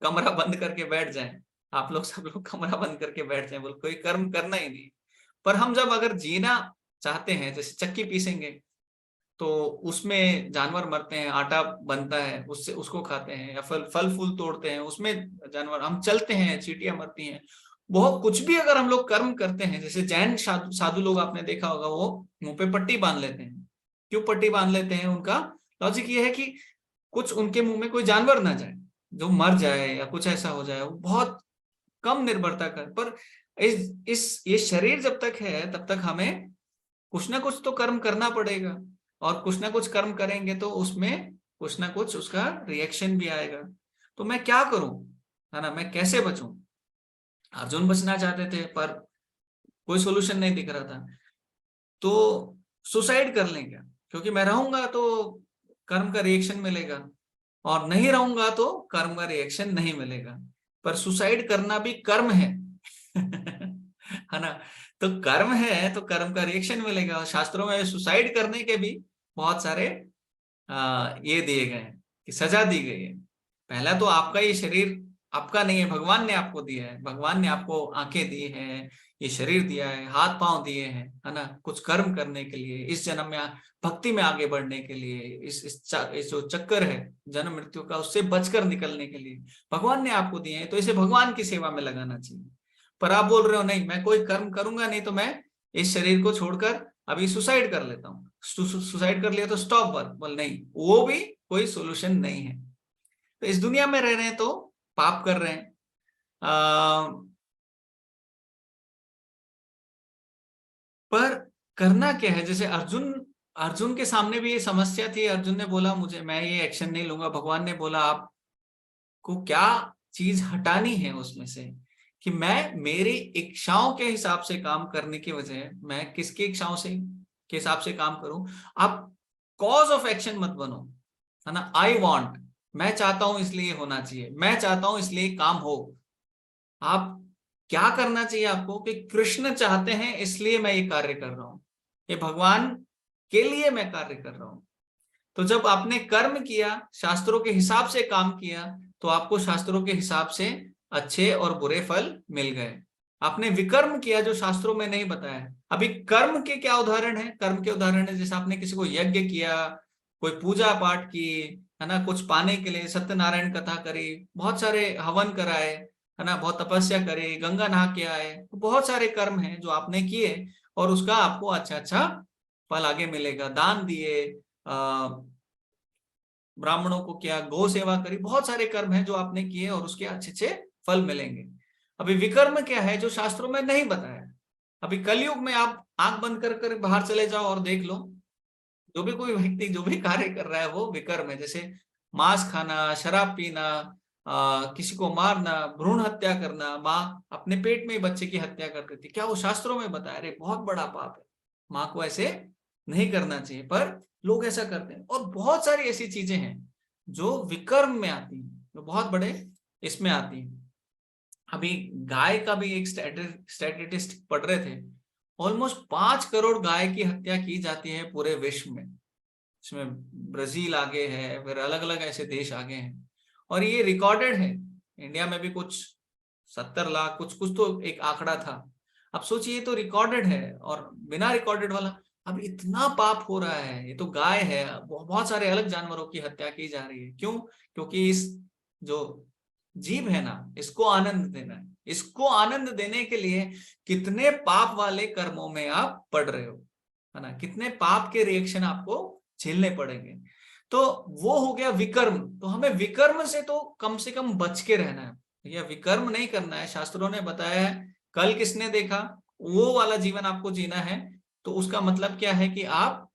कमरा बंद करके बैठ जाए, आप लोग सब लोग कमरा बंद करके बैठ जाए, बोले कोई कर्म करना ही नहीं। पर हम जब अगर जीना चाहते हैं, जैसे चक्की पीसेंगे तो उसमें जानवर मरते हैं, आटा बनता है, उससे उसको खाते हैं, या फल फूल तोड़ते हैं, उसमें जानवर, हम चलते हैं, चींटियां मरती हैं, बहुत कुछ भी अगर हम लोग कर्म करते हैं, जैसे जैन साधु लोग आपने देखा होगा, वो मुंह पे पट्टी बांध लेते हैं। क्यों पट्टी बांध लेते हैं, उनका लॉजिक ये है कि कुछ उनके मुंह में कोई जानवर ना जाए, जो मर जाए या कुछ ऐसा हो जाए, वो बहुत कम निर्भरता कर। पर इस ये शरीर जब तक है तब तक हमें कुछ ना कुछ तो कर्म करना पड़ेगा, और कुछ ना कुछ कर्म करेंगे तो उसमें कुछ ना कुछ उसका रिएक्शन भी आएगा। तो मैं क्या करूं, है ना, मैं कैसे बचूं। अर्जुन बचना चाहते थे पर कोई सोल्यूशन नहीं दिख रहा था, तो सुसाइड कर लें क्या, क्योंकि मैं रहूंगा तो कर्म का रिएक्शन मिलेगा, और नहीं रहूंगा तो कर्म का रिएक्शन नहीं मिलेगा। पर सुसाइड करना भी कर्म है है ना। तो कर्म है तो कर्म का रिएक्शन मिलेगा, और शास्त्रों में सुसाइड करने के भी बहुत सारे ये दिए गए हैं कि सजा दी गई है। पहला तो आपका ये शरीर आपका नहीं है, भगवान ने आपको दिया है, भगवान ने आपको आंखें दी हैं, ये शरीर दिया है, हाथ पांव दिए हैं, है ना, कुछ कर्म करने के लिए, इस जन्म में भक्ति में आगे बढ़ने के लिए, इस जो चक्कर है जन्म मृत्यु का उससे बचकर निकलने के लिए भगवान ने आपको दिए हैं, तो इसे भगवान की सेवा में लगाना चाहिए। पर आप बोल रहे हो नहीं, मैं कोई कर्म करूंगा नहीं तो मैं इस शरीर को छोड़कर अभी सुसाइड कर लेता हूँ, सुसाइड कर लिया तो स्टॉप वर्क, बोल नहीं, वो भी कोई सोल्यूशन नहीं है। तो इस दुनिया में रह रहे हैं तो पाप कर रहे हैं। पर करना क्या है, जैसे अर्जुन के सामने भी ये समस्या थी, अर्जुन ने बोला मुझे, मैं ये एक्शन नहीं लूंगा। भगवान ने बोला आपको क्या चीज हटानी है उसमें से, कि मैं मेरी इच्छाओं के हिसाब से काम करने की वजह मैं किसकी इच्छाओं से के हिसाब से काम करूं, आप कॉज ऑफ एक्शन मत बनो, है ना। आई वॉन्ट, मैं चाहता हूं इसलिए होना चाहिए, मैं चाहता हूं इसलिए काम हो। आप क्या करना चाहिए आपको, कि कृष्ण चाहते हैं इसलिए मैं ये कार्य कर रहा हूं, ये भगवान के लिए मैं कार्य कर रहा हूं। तो जब आपने कर्म किया, शास्त्रों के हिसाब से काम किया, तो आपको शास्त्रों के हिसाब से अच्छे और बुरे फल मिल गए। आपने विकर्म किया जो शास्त्रों में नहीं बताया। अभी कर्म के क्या उदाहरण है, कर्म के उदाहरण है जैसे आपने किसी को यज्ञ किया, कोई पूजा पाठ की, है ना, कुछ पाने के लिए सत्यनारायण कथा करी, बहुत सारे हवन कराए, है ना, बहुत तपस्या करी, गंगा नहा के आए, तो बहुत सारे कर्म हैं जो आपने किए और उसका आपको अच्छा अच्छा फल आगे मिलेगा। दान दिए, ब्राह्मणों को क्या, गौ सेवा करी, बहुत सारे कर्म हैं जो आपने किए और उसके अच्छे अच्छे फल मिलेंगे। अभी विकर्म क्या है जो शास्त्रों में नहीं बताया। अभी कलयुग में आप आंख बंद कर बाहर चले जाओ और देख लो, जो भी कोई व्यक्ति जो भी कार्य कर रहा है वो विकर्म है। जैसे मांस खाना, शराब पीना, किसी को मारना, भ्रूण हत्या करना, माँ अपने पेट में ही बच्चे की हत्या कर देती, क्या वो शास्त्रों में बताया? अरे बहुत बड़ा पाप है, माँ को ऐसे नहीं करना चाहिए, पर लोग ऐसा करते हैं। और बहुत सारी ऐसी चीजें हैं जो विकर्म में आती हैं, जो बहुत बड़े इसमें आती हैं। अभी गाय का भी एक स्टैटिस्टिक पढ़ रहे थे, ऑलमोस्ट 5 करोड़ गाय की हत्या की जाती है पूरे विश्व में। इसमें ब्राजील आगे है, फिर अलग अलग ऐसे देश आगे हैं, और ये रिकॉर्डेड है। इंडिया में भी कुछ 70 लाख कुछ कुछ तो एक आंकड़ा था। अब सोचिए, तो रिकॉर्डेड है, और बिना रिकॉर्डेड वाला अब इतना पाप हो रहा है। ये तो गाय है, बहुत सारे अलग जानवरों की हत्या की जा रही है। क्यों? क्योंकि इस जो जीव है ना, इसको आनंद देना है। इसको आनंद देने के लिए कितने पाप वाले कर्मों में आप पड़ रहे हो, है ना, कितने पाप के रिएक्शन आपको झेलने पड़ेंगे। तो वो हो गया विकर्म। तो हमें विकर्म से तो कम से कम बच के रहना है, या विकर्म नहीं करना है। शास्त्रों ने बताया है, कल किसने देखा, वो वाला जीवन आपको जीना है। तो उसका मतलब क्या है कि आप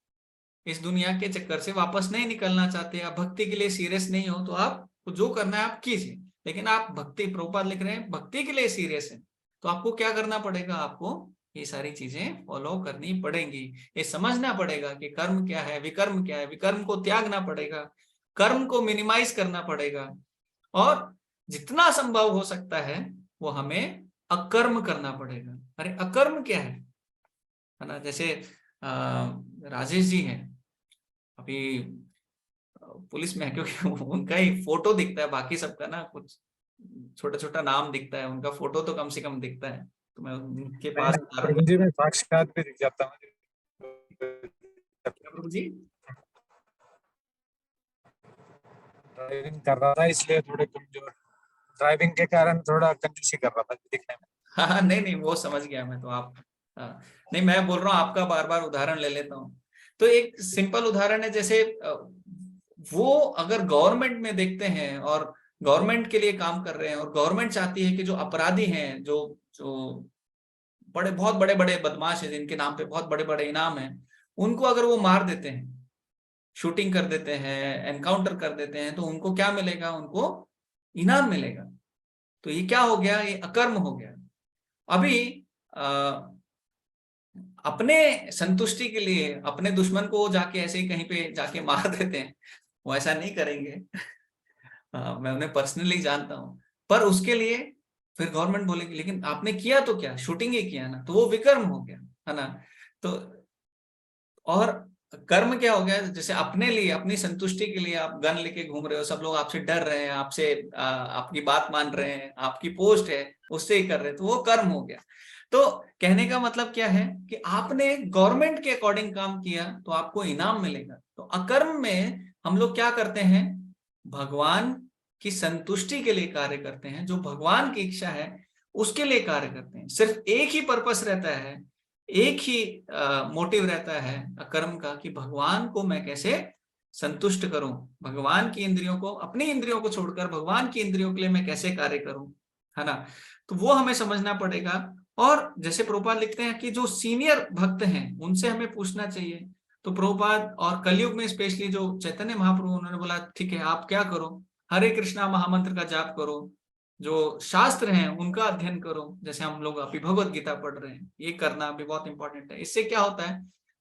इस दुनिया के चक्कर से वापस नहीं निकलना चाहते, आप भक्ति के लिए सीरियस नहीं हो, तो आप जो करना है आप कीजिए। लेकिन आप भक्ति, प्रभुपाद लिख रहे हैं, भक्ति के लिए सीरियस है, तो आपको क्या करना पड़ेगा? आपको ये सारी चीजें फॉलो करनी पड़ेंगी। ये समझना पड़ेगा कि कर्म क्या है, विकर्म क्या है। विकर्म को त्यागना पड़ेगा, कर्म को मिनिमाइज करना पड़ेगा, और जितना संभव हो सकता है वो हमें अकर्म करना पड़ेगा। अरे अकर्म क्या है ना, जैसे राजेश जी हैं अभी पुलिस में है, क्योंकि उनका ही फोटो दिखता है, बाकी सबका ना कुछ छोटा छोटा नाम दिखता है, उनका फोटो तो कम से कम दिखता है। तो मैं उनके पास प्रभु जी में साक्षात भी दिख जाता हूँ प्रभु जी। ड्राइविंग कर रहा था, इसलिए थोड़े कमजोर, ड्राइविंग के कारण थोड़ा कंजूसी कर रहा था दिखने में। हाँ नहीं नहीं, वो समझ गया मैं। तो आप नहीं, मैं बोल रहा हूँ आपका बार बार उदाहरण ले लेता हूँ। तो एक सिंपल उदाहरण है, जैसे वो अगर गवर्नमेंट में देखते हैं और गवर्नमेंट के लिए काम कर रहे हैं, और गवर्नमेंट चाहती है कि जो अपराधी हैं, जो बहुत बड़े बड़े बदमाश हैं, जिनके नाम पे बहुत बड़े बड़े इनाम हैं, उनको अगर वो मार देते हैं, शूटिंग कर देते हैं, एनकाउंटर कर देते हैं, तो उनको क्या मिलेगा? उनको इनाम मिलेगा। तो ये क्या हो गया? ये अकर्म हो गया। अभी अपने संतुष्टि के लिए अपने दुश्मन को जाके ऐसे ही कहीं पे जाके मार देते हैं, वो ऐसा नहीं करेंगे। मैं उन्हें पर्सनली जानता हूं, पर उसके लिए फिर गवर्नमेंट बोलेगी लेकिन आपने किया तो क्या, शूटिंग ही किया ना, तो वो विकर्म हो गया, है ना। तो और कर्म क्या हो गया? जैसे अपने लिए, अपनी संतुष्टि के लिए आप गन लेके घूम रहे हो, सब लोग आपसे डर रहे हैं, आपसे आपकी बात मान रहे हैं, आपकी पोस्ट है उससे ही कर रहे हैं, तो वो कर्म हो गया। तो कहने का मतलब क्या है कि आपने गवर्नमेंट के अकॉर्डिंग काम किया तो आपको इनाम मिलेगा। तो अकर्म में हम लोग क्या करते हैं, भगवान की संतुष्टि के लिए कार्य करते हैं, जो भगवान की इच्छा है उसके लिए कार्य करते हैं। सिर्फ एक ही पर्पस रहता है, एक ही मोटिव रहता है अकर्म का, कि भगवान को मैं कैसे संतुष्ट करूं, भगवान की इंद्रियों को, अपनी इंद्रियों को छोड़कर भगवान की इंद्रियों के लिए मैं कैसे कार्य करूं, है ना। तो वो हमें समझना पड़ेगा। और जैसे प्रभुपाद लिखते हैं कि जो सीनियर भक्त हैं उनसे हमें पूछना चाहिए। तो प्रभुपाद और कलयुग में स्पेशली जो चैतन्य महाप्रभु, उन्होंने बोला ठीक है आप क्या करो, हरे कृष्णा महामंत्र का जाप करो, जो शास्त्र हैं उनका अध्ययन करो, जैसे हम लोग अभी भगवत गीता पढ़ रहे हैं, ये करना भी बहुत इंपॉर्टेंट है। इससे क्या होता है,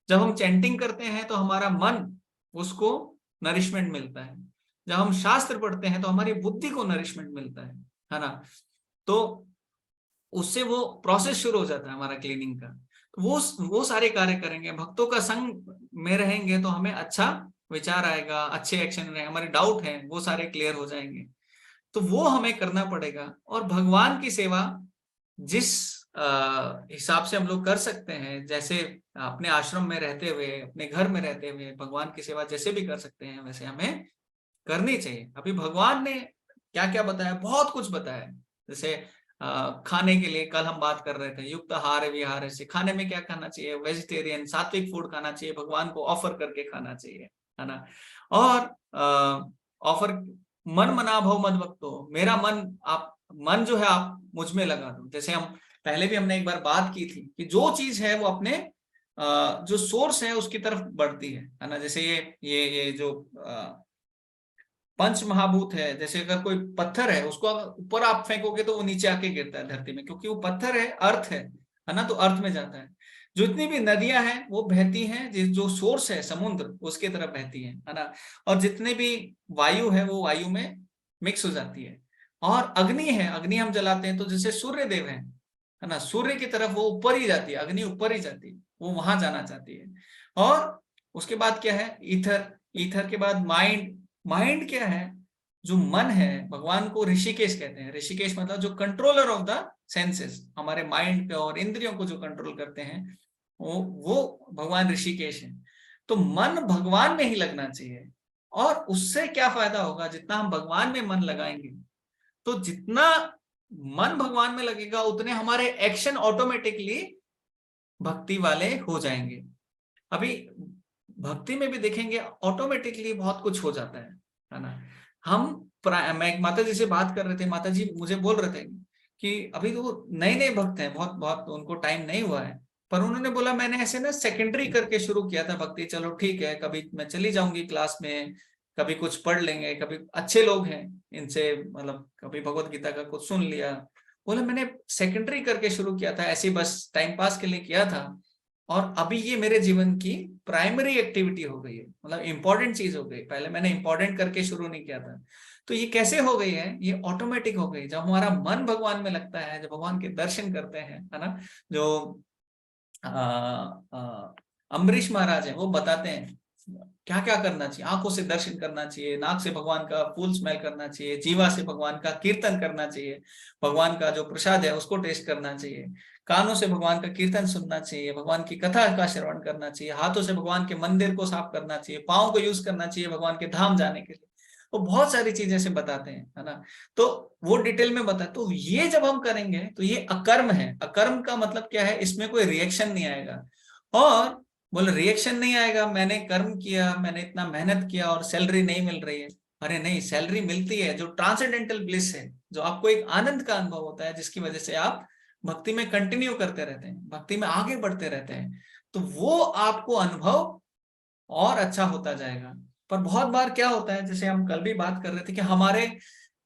जब हम चैंटिंग करते हैं तो हमारा मन, उसको नरिशमेंट मिलता है। जब हम शास्त्र पढ़ते हैं तो हमारी बुद्धि को नरिशमेंट मिलता है ना। तो उससे वो प्रोसेस शुरू हो जाता है हमारा क्लीनिंग का। तो वो सारे कार्य करेंगे, भक्तों का संग में रहेंगे तो हमें अच्छा विचार आएगा, अच्छे एक्शन रहेंगे, हमारे डाउट हैं वो सारे क्लियर हो जाएंगे। तो वो हमें करना पड़ेगा। और भगवान की सेवा जिस हिसाब से हम लोग कर सकते हैं, जैसे अपने आश्रम में रहते हुए, अपने घर में रहते हुए भगवान की सेवा जैसे भी कर सकते हैं वैसे हमें करनी चाहिए। अभी भगवान ने क्या क्या बताया, बहुत कुछ बताया। जैसे खाने के लिए कल हम बात कर रहे थे, युक्त आहार विहार से खाने में क्या खाना चाहिए, वेजिटेरियन सात्विक फूड खाना चाहिए, भगवान को ऑफर करके खाना चाहिए, है ना। और ऑफर मन मना भव मद भक्तो, मेरा मन, आप मन जो है आप मुझ में लगा दो। जैसे हम पहले भी हमने एक बार बात की थी कि जो चीज है वो अपने जो सोर्स है उसकी तरफ बढ़ती है ना। जैसे ये जो पंच महाभूत है, जैसे अगर कोई पत्थर है उसको ऊपर आप फेंकोगे तो वो नीचे आके गिरता है धरती में, क्योंकि वो पत्थर है, अर्थ है ना, तो अर्थ में जाता है। जितनी भी नदियां हैं वो बहती हैं, जो सोर्स है समुद्र उसके तरफ बहती है ना। और जितने भी वायु है वो वायु में मिक्स हो जाती है। और अग्नि है, अग्नि हम जलाते हैं तो जैसे सूर्य देव है ना, सूर्य की तरफ वो ऊपर ही जाती है, अग्नि ऊपर ही जाती है, वो वहां जाना चाहती है। और उसके बाद क्या है, ईथर, ईथर के बाद माइंड। माइंड क्या है, जो मन है, भगवान को ऋषिकेश कहते हैं। ऋषिकेश मतलब जो कंट्रोलर ऑफ द सेंसेस, हमारे माइंड पे और इंद्रियों को जो कंट्रोल करते हैं वो भगवान ऋषिकेश है। तो मन भगवान में ही लगना चाहिए। और उससे क्या फायदा होगा, जितना हम भगवान में मन लगाएंगे, तो जितना मन भगवान में लगेगा उतने हमारे एक्शन ऑटोमेटिकली भक्ति वाले हो जाएंगे। अभी भक्ति में भी देखेंगे ऑटोमेटिकली बहुत कुछ हो जाता है ना। मैं माता जी से बात कर रहे थे, माता जी मुझे बोल रहे थे कि अभी तो नए नए भक्त हैं, बहुत बहुत उनको टाइम नहीं हुआ है, पर उन्होंने बोला मैंने ऐसे ना सेकेंडरी करके शुरू किया था भक्ति, चलो ठीक है कभी मैं चली जाऊंगी क्लास में, कभी कुछ पढ़ लेंगे, कभी अच्छे लोग हैं इनसे, मतलब कभी भगवत गीता का कुछ सुन लिया। बोला मैंने सेकेंडरी करके शुरू किया था, ऐसे बस टाइम पास के लिए किया था, और अभी ये मेरे जीवन की प्राइमरी एक्टिविटी हो गई है, मतलब इंपॉर्टेंट चीज हो गई। पहले मैंने इंपॉर्टेंट करके शुरू नहीं किया था। तो ये कैसे हो गई है, ये ऑटोमेटिक हो गई जब हमारा मन भगवान में लगता है, जब भगवान के दर्शन करते हैं, है ना। जो अम्बरीश महाराज है वो बताते हैं क्या क्या करना चाहिए। आंखों से दर्शन करना चाहिए, नाक से भगवान का फूल स्मेल करना चाहिए, जीवा से भगवान का कीर्तन करना चाहिए, भगवान का जो प्रसाद है उसको टेस्ट करना चाहिए, कानों से भगवान का कीर्तन सुनना चाहिए, भगवान की कथा का श्रवण करना चाहिए, हाथों से भगवान के मंदिर को साफ करना चाहिए, पाँव को यूज करना चाहिए भगवान के धाम जाने के लिए। वो बहुत सारी चीजें से बताते हैं, है ना। तो वो डिटेल में बता, तो ये जब हम करेंगे तो ये अकर्म है। अकर्म का मतलब क्या है, इसमें कोई रिएक्शन नहीं आएगा। और बोले रिएक्शन नहीं आएगा, मैंने कर्म किया, मैंने इतना मेहनत किया और सैलरी नहीं मिल रही है। अरे नहीं, सैलरी मिलती है, जो ट्रांसेंडेंटल ब्लिस है, जो आपको एक आनंद का अनुभव होता है, जिसकी वजह से आप भक्ति में कंटिन्यू करते रहते हैं, भक्ति में आगे बढ़ते रहते हैं, तो वो आपको अनुभव और अच्छा होता जाएगा। पर बहुत बार क्या होता है, जैसे हम कल भी बात कर रहे थे कि हमारे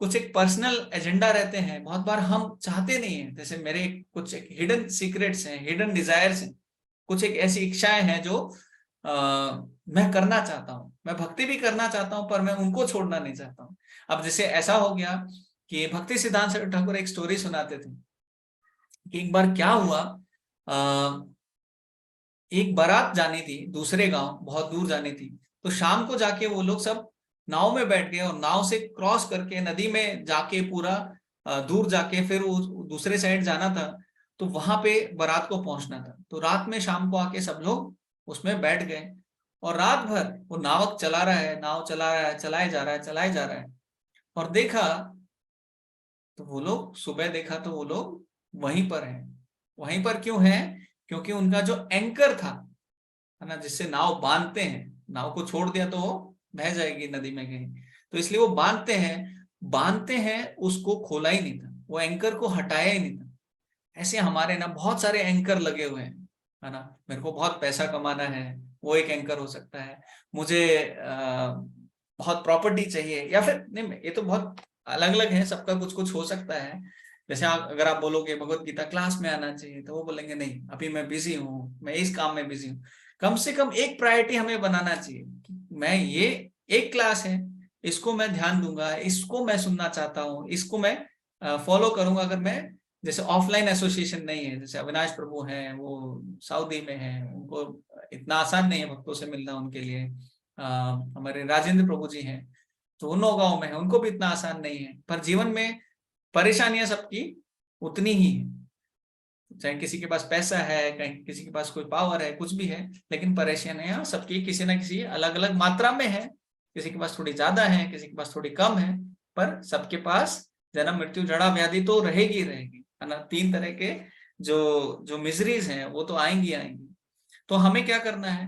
कुछ एक पर्सनल एजेंडा रहते हैं, बहुत बार हम चाहते नहीं है, जैसे मेरे कुछ एक हिडन सीक्रेट्स हैं, हिडन डिजायर्स हैं, कुछ एक ऐसी इच्छाएं हैं जो मैं करना चाहता हूँ, मैं भक्ति भी करना चाहता हूँ, पर मैं उनको छोड़ना नहीं चाहता हूँ। अब जैसे ऐसा हो गया कि भक्ति सिद्धांत ठाकुर एक स्टोरी सुनाते थे कि एक बार क्या हुआ, एक बारात जानी थी दूसरे गांव, बहुत दूर जानी थी। तो शाम को जाके वो लोग सब नाव में बैठ गए और नाव से क्रॉस करके नदी में जाके पूरा दूर जाके फिर दूसरे साइड जाना था। तो वहां पे बारात को पहुंचना था। तो रात में शाम को आके सब लोग उसमें बैठ गए और रात भर वो नावक चला रहा है, नाव चला रहा है, चलाए जा रहा है, चलाए जा रहा है। और देखा तो वो लोग, सुबह देखा तो वो लोग वहीं पर हैं। वहीं पर क्यों है? क्योंकि उनका जो एंकर था, है ना, जिससे नाव बांधते हैं, नाव को छोड़ दिया तो वो बह जाएगी नदी में कहीं, तो इसलिए वो बांधते हैं, उसको खोला ही नहीं था, वो एंकर को हटाया ही नहीं था। ऐसे हमारे ना बहुत सारे एंकर लगे हुए हैं, है ना। मेरे को बहुत पैसा कमाना है, वो एक एंकर हो सकता है। मुझे बहुत प्रॉपर्टी चाहिए, या फिर नहीं, ये तो बहुत अलग अलग है, सबका कुछ कुछ हो सकता है। जैसे अगर आप बोलोगे भगवत गीता क्लास में आना चाहिए, तो वो बोलेंगे नहीं, अभी मैं बिजी हूँ, मैं इस काम में बिजी हूँ। कम से कम एक प्रायोरिटी हमें बनाना चाहिए कि मैं ये एक क्लास है, इसको मैं ध्यान दूंगा, इसको मैं सुनना चाहता हूँ, इसको मैं फॉलो करूंगा। अगर मैं, जैसे ऑफलाइन एसोसिएशन नहीं है, जैसे अविनाश प्रभु हैं, वो सऊदी में हैं, उनको इतना आसान नहीं है भक्तों से मिलना उनके लिए। हमारे राजेंद्र प्रभु जी हैं, तो वो नौगांव में है, उनको भी इतना आसान नहीं है। पर जीवन में परेशानियां सबकी उतनी ही है, चाहे किसी के पास पैसा है, कहीं किसी के पास कोई पावर है, कुछ भी है, लेकिन परेशानियां सबकी किसी ना किसी अलग अलग मात्रा में है। किसी के पास थोड़ी ज्यादा है, किसी के पास थोड़ी कम है, पर सबके पास जन्म मृत्यु जड़ा व्याधि तो रहेगी रहेगी, है ना। 3 तरह के जो जो मिजरीज हैं वो तो आएंगी आएंगी। तो हमें क्या करना है?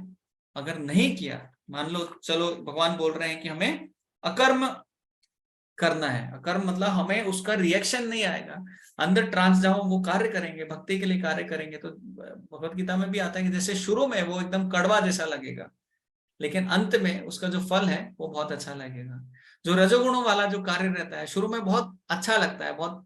अगर नहीं किया, मान लो चलो भगवान बोल रहे हैं कि हमें अकर्म करना है। अकर्म मतलब हमें उसका रिएक्शन नहीं आएगा, अंदर ट्रांस जाओ, वो कार्य करेंगे, भक्ति के लिए कार्य करेंगे। तो भगवत गीता में भी आता है कि जैसे शुरू में वो एकदम कड़वा जैसा लगेगा, लेकिन अंत में उसका जो फल है वो बहुत अच्छा लगेगा। जो रजोगुणों वाला जो कार्य रहता है, शुरू में बहुत अच्छा लगता है, बहुत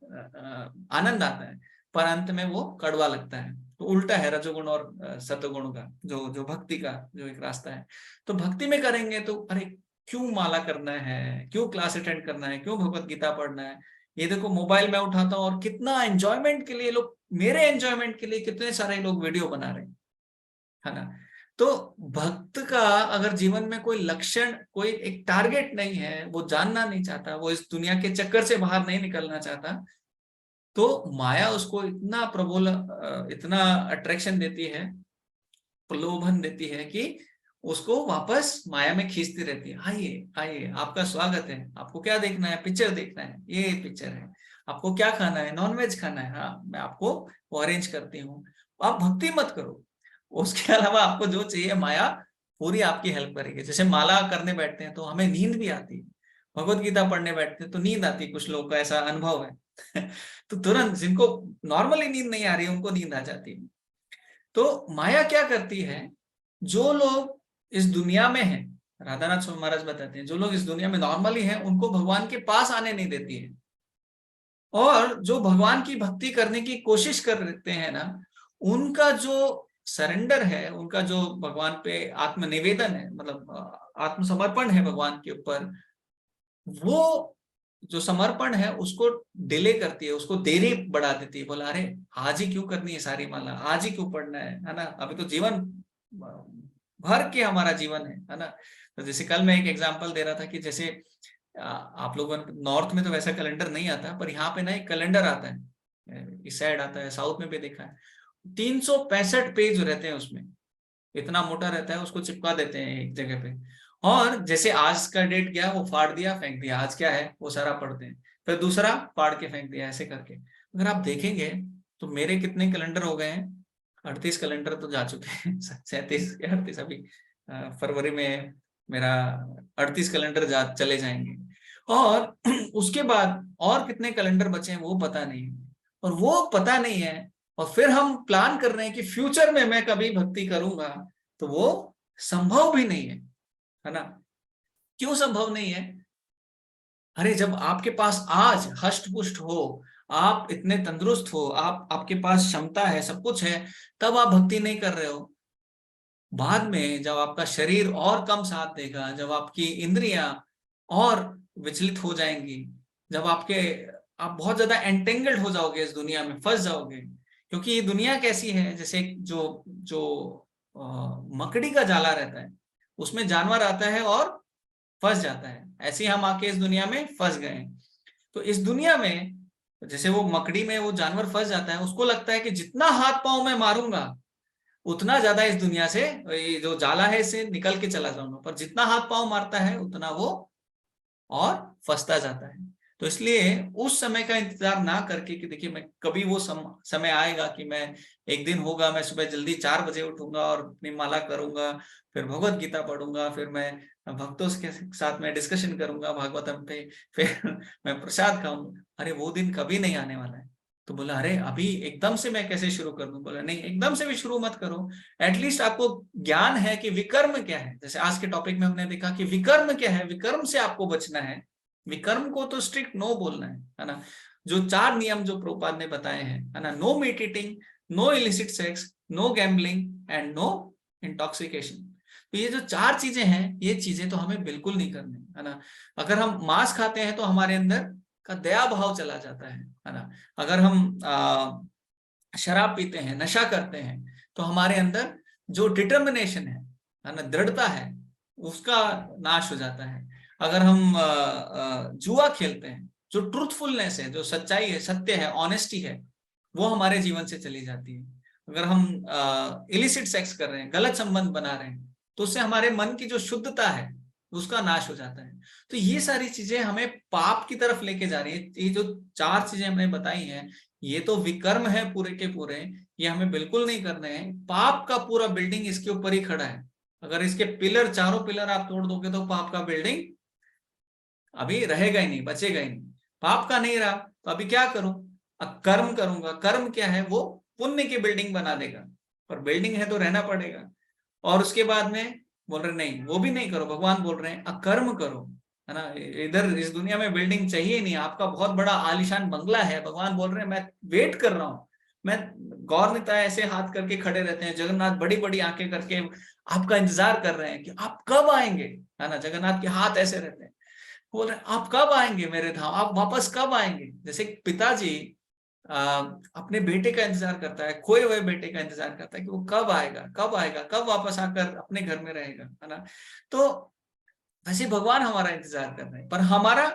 आनंद आता है, पर अंत में वो कड़वा लगता है। तो उल्टा है रजोगुण और सत्वगुण का, जो जो भक्ति का जो एक रास्ता है। तो भक्ति में करेंगे तो अरे क्यों माला करना है, क्यों क्लास अटेंड करना है, क्यों भगवत गीता पढ़ना है। ये देखो मोबाइल में उठाता हूँ और कितना एंजॉयमेंट के लिए लोग, मेरे एंजॉयमेंट के लिए कितने सारे लोग वीडियो बना रहे हैं, है ना। तो भक्त का अगर जीवन में कोई लक्षण, कोई एक टारगेट नहीं है, वो जानना नहीं चाहता, वो इस दुनिया के चक्कर से बाहर नहीं निकलना चाहता, तो माया उसको इतना इतना अट्रैक्शन देती है, प्रलोभन देती है कि उसको वापस माया में खींचती रहती है। आइए आइए, आपका स्वागत है, आपको क्या देखना है? पिक्चर देखना है, ये पिक्चर है। आपको क्या खाना है? नॉनवेज खाना है, हाँ मैं आपको वो अरेंज करती हूँ। आप भक्ति मत करो, उसके अलावा आपको जो चाहिए माया पूरी आपकी हेल्प करेगी। जैसे माला करने बैठते हैं तो हमें नींद भी आती है, भगवत गीता पढ़ने बैठते हैं तो नींद आती है, कुछ लोग का ऐसा अनुभव है तो तुरंत, जिनको नॉर्मली नींद नहीं आ रही है उनको नींद आ जाती है। तो माया क्या करती है? जो लोग इस दुनिया में हैं, राधानाथ स्वामी महाराज बताते हैं, जो लोग इस दुनिया में नॉर्मली हैं उनको भगवान के पास आने नहीं देती है। और जो भगवान की भक्ति करने की कोशिश करते हैं ना, उनका जो सरेंडर है, उनका जो भगवान पे आत्मनिवेदन है, मतलब आत्मसमर्पण है भगवान के ऊपर, वो जो समर्पण है उसको डिले करती है, उसको देरी बढ़ा देती है। बोला अरे आज ही क्यों करनी है सारी माला, आज ही क्यों पढ़ना है ना, अभी तो जीवन भर के हमारा जीवन है ना। तो जैसे कल मैं एक एग्जांपल दे रहा था कि जैसे आप लोगों नॉर्थ में तो वैसा कैलेंडर नहीं आता, पर यहाँ पे ना एक कैलेंडर आता है, इस साइड आता है, साउथ में भी देखा है। 365 पेज रहते हैं उसमें, इतना मोटा रहता है, उसको चिपका देते हैं एक जगह पे। और जैसे आज का डेट गया, वो फाड़ दिया, फेंक दिया, आज क्या है वो सारा पढ़ते हैं, फिर दूसरा फाड़ के फेंक दिया, ऐसे करके। अगर आप देखेंगे तो मेरे कितने कैलेंडर हो गए हैं? 38 कैलेंडर तो जा चुके हैं 37 या 38, अभी फरवरी में मेरा 38 कैलेंडर चले जाएंगे। और उसके बाद और कितने कैलेंडर बचे हैं वो पता नहीं, और वो पता नहीं है। और फिर हम प्लान कर रहे हैं कि फ्यूचर में मैं कभी भक्ति करूंगा, तो वो संभव भी नहीं है ना। क्यों संभव नहीं है? अरे जब आपके पास आज हष्ट पुष्ट हो, आप इतने तंदुरुस्त हो, आपके पास क्षमता है, सब कुछ है, तब आप भक्ति नहीं कर रहे हो। बाद में जब आपका शरीर और कम साथ देगा, जब आपकी इंद्रियां और विचलित हो जाएंगी, जब आप बहुत ज्यादा एंटेंगल्ड हो जाओगे, इस दुनिया में फंस जाओगे। क्योंकि ये दुनिया कैसी है, जैसे जो जो मकड़ी का जाला रहता है, उसमें जानवर आता है और फंस जाता है, ऐसे ही हम आके इस दुनिया में फंस गए। तो इस दुनिया में जैसे वो मकड़ी में वो जानवर फंस जाता है, उसको लगता है कि जितना हाथ पांव मैं मारूंगा उतना ज्यादा इस दुनिया से, ये जो जाला है इससे निकल के चला जाऊंगा, पर जितना हाथ पांव मारता है उतना वो और फंसता जाता है। तो इसलिए उस समय का इंतजार ना करके कि देखिए मैं कभी वो समय आएगा कि मैं एक दिन होगा, मैं सुबह जल्दी 4 बजे उठूंगा और अपनी माला करूंगा, फिर भगवत गीता पढ़ूंगा, फिर मैं भक्तों के साथ में डिस्कशन करूंगा भागवतम पे, फिर मैं प्रसाद खाऊंगा। अरे वो दिन कभी नहीं आने वाला है। तो बोला अरे अभी एकदम से मैं कैसे शुरू कर दूं? बोला नहीं, एकदम से भी शुरू मत करो। एटलीस्ट आपको ज्ञान है कि विकर्म क्या है। जैसे आज के टॉपिक में हमने देखा कि विकर्म क्या है, विकर्म से आपको बचना है। विकर्म को तो स्ट्रिक्ट नो बोलना है ना। जो 4 नियम जो प्रभुपाद ने बताए हैं, है ना, no meat eating, no illicit sex, no gambling and no intoxication. तो ये जो 4 चीजें हैं, ये चीजें तो हमें बिल्कुल नहीं करनी, है ना। अगर हम मांस खाते हैं तो हमारे अंदर का दया भाव चला जाता है ना। अगर हम शराब पीते हैं, नशा करते हैं, तो हमारे अंदर जो डिटर्मिनेशन है ना, दृढ़ता है, उसका नाश हो जाता है। अगर हम जुआ खेलते हैं, जो ट्रूथफुलनेस है, जो सच्चाई है, सत्य है, ऑनेस्टी है, वो हमारे जीवन से चली जाती है। अगर हम इलिसिट सेक्स कर रहे हैं, गलत संबंध बना रहे हैं, तो उससे हमारे मन की जो शुद्धता है उसका नाश हो जाता है। तो ये सारी चीजें हमें पाप की तरफ लेके जा रही है। ये जो 4 चीजें हमने बताई हैं, ये तो विकर्म है पूरे के पूरे, ये हमें बिल्कुल नहीं करने हैं। पाप का पूरा बिल्डिंग इसके ऊपर ही खड़ा है। अगर इसके पिलर, 4 पिलर आप तोड़ दोगे तो पाप का बिल्डिंग अभी रहेगा ही नहीं, बचेगा ही नहीं। पाप का नहीं रहा तो अभी क्या करूं? अब कर्म करूंगा। कर्म क्या है? वो पुण्य की बिल्डिंग बना देगा, और बिल्डिंग है तो रहना पड़ेगा। और उसके बाद में बोल रहे नहीं, वो भी नहीं करो। भगवान बोल रहे हैं अकर्म करो, है ना। इधर इस दुनिया में बिल्डिंग चाहिए नहीं, आपका बहुत बड़ा आलीशान बंगला है। भगवान बोल रहे हैं मैं वेट कर रहा हूं। मैं गौर नेता ऐसे हाथ करके खड़े रहते हैं, जगन्नाथ बड़ी बड़ी आंखें करके आपका इंतजार कर रहे हैं कि आप कब आएंगे, है ना। जगन्नाथ के हाथ ऐसे रहते हैं, बोल रहे आप कब आएंगे मेरे धाम, आप वापस कब आएंगे। जैसे पिताजी अपने बेटे का इंतजार करता है, खोए हुए बेटे का इंतजार करता है कि वो कब आएगा, कब आएगा, कब वापस आकर अपने घर में रहेगा, है ना। तो वैसे भगवान हमारा इंतजार कर रहे हैं, पर हमारा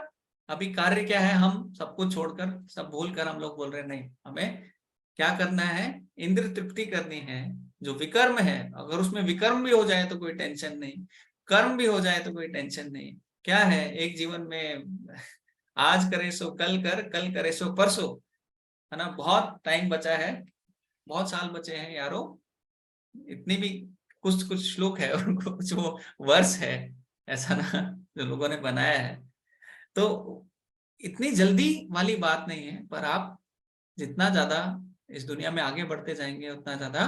अभी कार्य क्या है? हम सब कुछ छोड़कर, सब भूलकर हम लोग बोल रहे हैं नहीं, हमें क्या करना है? इंद्र तृप्ति करनी है। जो विकर्म है, अगर उसमें विकर्म भी हो जाए तो कोई टेंशन नहीं, कर्म भी हो जाए तो कोई टेंशन नहीं। क्या है एक जीवन में? आज करे सो कल कर, कल करे सो परसों, है ना। बहुत टाइम बचा है, बहुत साल बचे हैं यारो। इतनी भी कुछ कुछ श्लोक है और कुछ वो वर्ष है ऐसा ना, जो लोगों ने बनाया है। तो इतनी जल्दी वाली बात नहीं है, पर आप जितना ज्यादा इस दुनिया में आगे बढ़ते जाएंगे उतना ज्यादा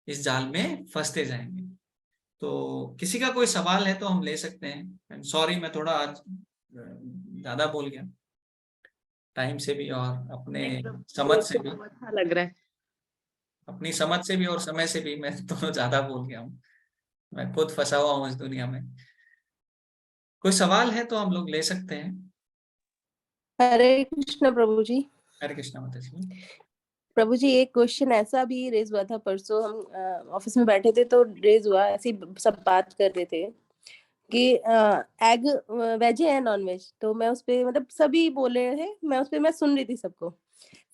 इस जाल में फंसते जाएंगे। तो किसी का कोई सवाल है तो हम ले सकते हैं। सॉरी मैं थोड़ा आज ज्यादा बोल गया, टाइम से भी और अपने समझ से भी, अच्छा लग रहा है। अपनी समझ से भी और समय से भी मैं दोनों ज्यादा बोल गया हूँ। मैं खुद फंसा हुआ हूँ इस दुनिया में। कोई सवाल है तो हम लोग ले सकते हैं। हरे कृष्ण प्रभु जी। हरे कृष्णा माता जी। प्रभु जी एक क्वेश्चन ऐसा भी रेज हुआ था, परसों हम ऑफिस में बैठे थे तो रेज हुआ, ऐसी सब बात कर रहे थे कि एग वेज है नॉन वेज। तो मैं उस पे मतलब सभी बोल रहे थे, मैं उस पे मैं सुन रही थी सबको।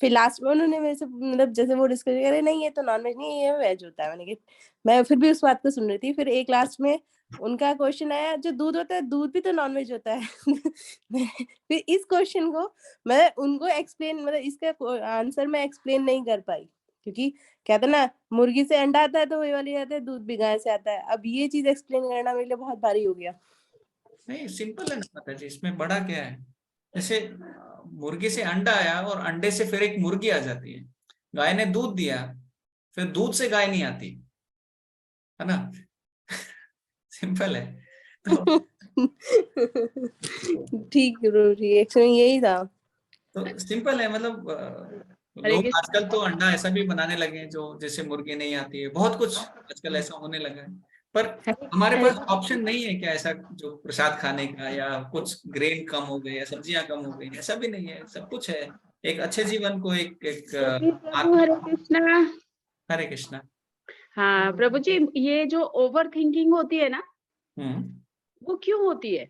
फिर लास्ट में उन्होंने मेरे से मतलब जैसे वो डिस्कस कर रहे, नहीं ये तो नॉन वेज नहीं, ये वेज होता है। मैंने कहा मैं फिर भी उस बात को सुन रही थी। फिर एक लास्ट में उनका क्वेश्चन आया, जो दूध होता है दूध भी तो नॉन वेज होता है। फिर इस क्वेश्चन को मैं उनको एक्सप्लेन, मतलब इसका आंसर मैं एक्सप्लेन नहीं कर पाई, क्योंकि कहते ना मुर्गी से अंडा आता है तो वही वाली आता है, दूध भी गाय से आता है। अब ये चीज एक्सप्लेन करना मेरे लिए बहुत भारी हो गया। नहीं सिंपल है ना माता जी, इसमें बड़ा क्या है? जैसे मुर्गी से अंडा आया और अंडे से फिर एक मुर्गी आ जाती है। गाय ने दूध दिया, फिर दूध से गाय नहीं आती, है ना। सिंपल है। तो ठीक है जी, एक्चुअली यही था। तो सिंपल है, मतलब हरे लोग कृष्ण। आजकल तो अंडा ऐसा भी बनाने लगे हैं जो जैसे मुर्गी नहीं आती है। बहुत कुछ आजकल ऐसा होने लगा है, पर हमारे पास ऑप्शन नहीं है क्या ऐसा जो प्रसाद खाने का, या कुछ ग्रेन कम हो गए या सब्जियां कम हो गई, ऐसा भी नहीं है। सब कुछ है एक अच्छे जीवन को, एक एक प्रभु हरे कृष्णा। हरे कृष्णा। हाँ प्रभु जी, ये जो ओवर थिंकिंग होती है ना, वो क्यों होती है?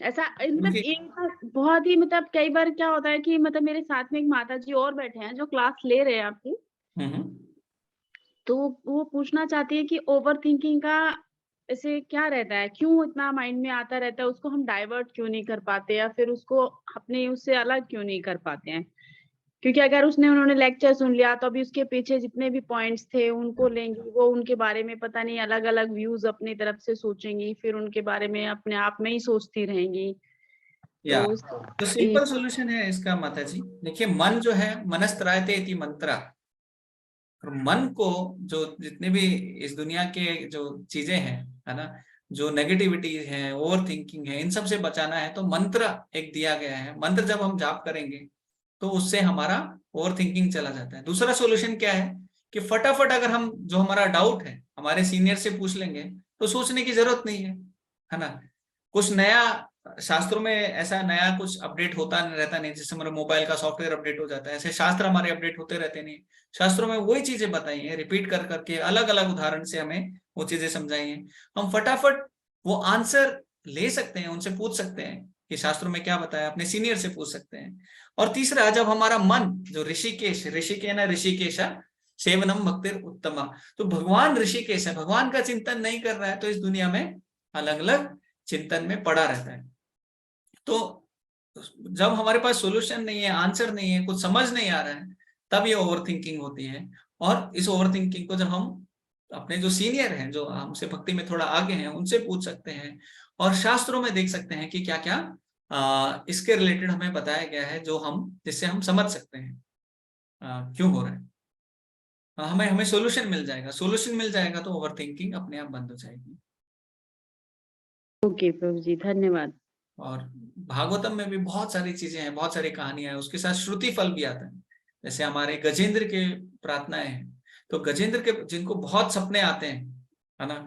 ऐसा मतलब क्योंकि एक बहुत ही मतलब कई बार क्या होता है कि मतलब मेरे साथ में एक माताजी और बैठे हैं जो क्लास ले रहे हैं आपकी, हम्म, तो वो पूछना चाहती है कि ओवरथिंकिंग का ऐसे क्या रहता है? क्यों इतना माइंड में आता रहता है? उसको हम डाइवर्ट क्यों नहीं कर पाते या फिर उसको अपने उससे अलग क्यों नहीं कर पाते हैं? क्योंकि अगर उन्होंने लेक्चर सुन लिया तो अभी उसके पीछे जितने भी पॉइंट्स थे उनको लेंगी, वो उनके बारे में पता नहीं अलग-अलग व्यूज़ अपनी तरफ से सोचेंगी, फिर उनके बारे में अपने आप में ही सोचती रहेंगी। या तो तो सिंपल सॉल्यूशन है इसका माता जी। देखिए, मन जो है मनस्त्रायते इति मंत्रा, और मन को जो जितने भी इस दुनिया के जो चीजें हैं, है ना, जो नेगेटिविटी है, ओवर थिंकिंग है, इन सब से बचाना है तो मंत्र एक दिया गया है। मंत्र जब हम जाप करेंगे तो उससे हमारा ओवर थिंकिंग चला जाता है। दूसरा सॉल्यूशन क्या है कि फटाफट अगर हम जो हमारा डाउट है हमारे सीनियर से पूछ लेंगे तो सोचने की जरूरत नहीं है ना। कुछ नया शास्त्रों में ऐसा नया कुछ अपडेट होता रहता नहीं, जैसे हमारे मोबाइल का सॉफ्टवेयर अपडेट हो जाता है, ऐसे शास्त्र हमारे अपडेट होते रहते नहीं। शास्त्रों में वही चीजें बताई हैं, रिपीट कर करके अलग अलग उदाहरण से हमें वो चीजें समझाई हैं। हम फटाफट वो आंसर ले सकते हैं, उनसे पूछ सकते हैं कि शास्त्रों में क्या बताया, अपने सीनियर से पूछ सकते हैं। और तीसरा, जब हमारा मन जो ऋषिकेश, ऋषिकेन ऋषिकेश सेवनम भक्तिर उत्तमा, तो भगवान ऋषिकेश है, भगवान का चिंतन नहीं कर रहा है तो इस दुनिया में अलग अलग चिंतन में पड़ा रहता है। तो जब हमारे पास सॉल्यूशन नहीं है, आंसर नहीं है, कुछ समझ नहीं आ रहा है, तब ये ओवर थिंकिंग होती है। और इस ओवर थिंकिंग को जब हम अपने जो सीनियर हैं, जो हमसे भक्ति में थोड़ा आगे हैं, उनसे पूछ सकते हैं और शास्त्रों में देख सकते हैं कि क्या क्या इसके रिलेटेड हमें बताया गया है, जो हम जिससे हम समझ सकते हैं क्यों हो रहा है। हमें हमें सॉल्यूशन मिल जाएगा, सॉल्यूशन मिल जाएगा तो ओवर थिंकिंग अपने आप बंद हो जाएगी। ओके प्रभु जी, धन्यवाद। और भागवतम में भी बहुत सारी चीजें हैं, बहुत सारी कहानियां हैं, उसके साथ श्रुति फल भी आता है। जैसे हमारे गजेंद्र के प्रार्थनाएं हैं, तो गजेंद्र के जिनको बहुत सपने आते हैं, है ना,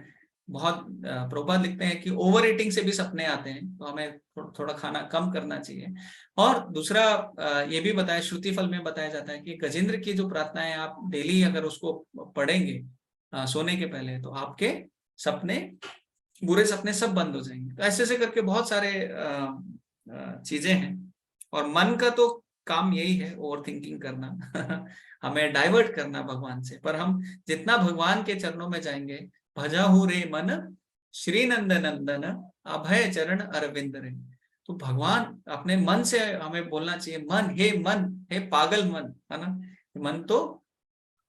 बहुत प्रभुपाद लिखते हैं कि ओवर ईटिंग से भी सपने आते हैं, तो हमें थोड़ा खाना कम करना चाहिए। और दूसरा ये भी बताया, श्रुति फल में बताया जाता है कि गजेंद्र की जो प्रार्थनाएं आप डेली अगर उसको पढ़ेंगे सोने के पहले, तो आपके सपने, बुरे सपने सब बंद हो जाएंगे। तो ऐसे ऐसे करके बहुत सारे चीजें हैं। और मन का तो काम यही है, ओवर थिंकिंग करना हमें डाइवर्ट करना भगवान से। पर हम जितना भगवान के चरणों में जाएंगे, भजाहु रे मन श्री नंद नंदन अभय चरण अरविंद रे, तो भगवान अपने मन से हमें बोलना चाहिए, मन हे पागल मन, है ना, मन तो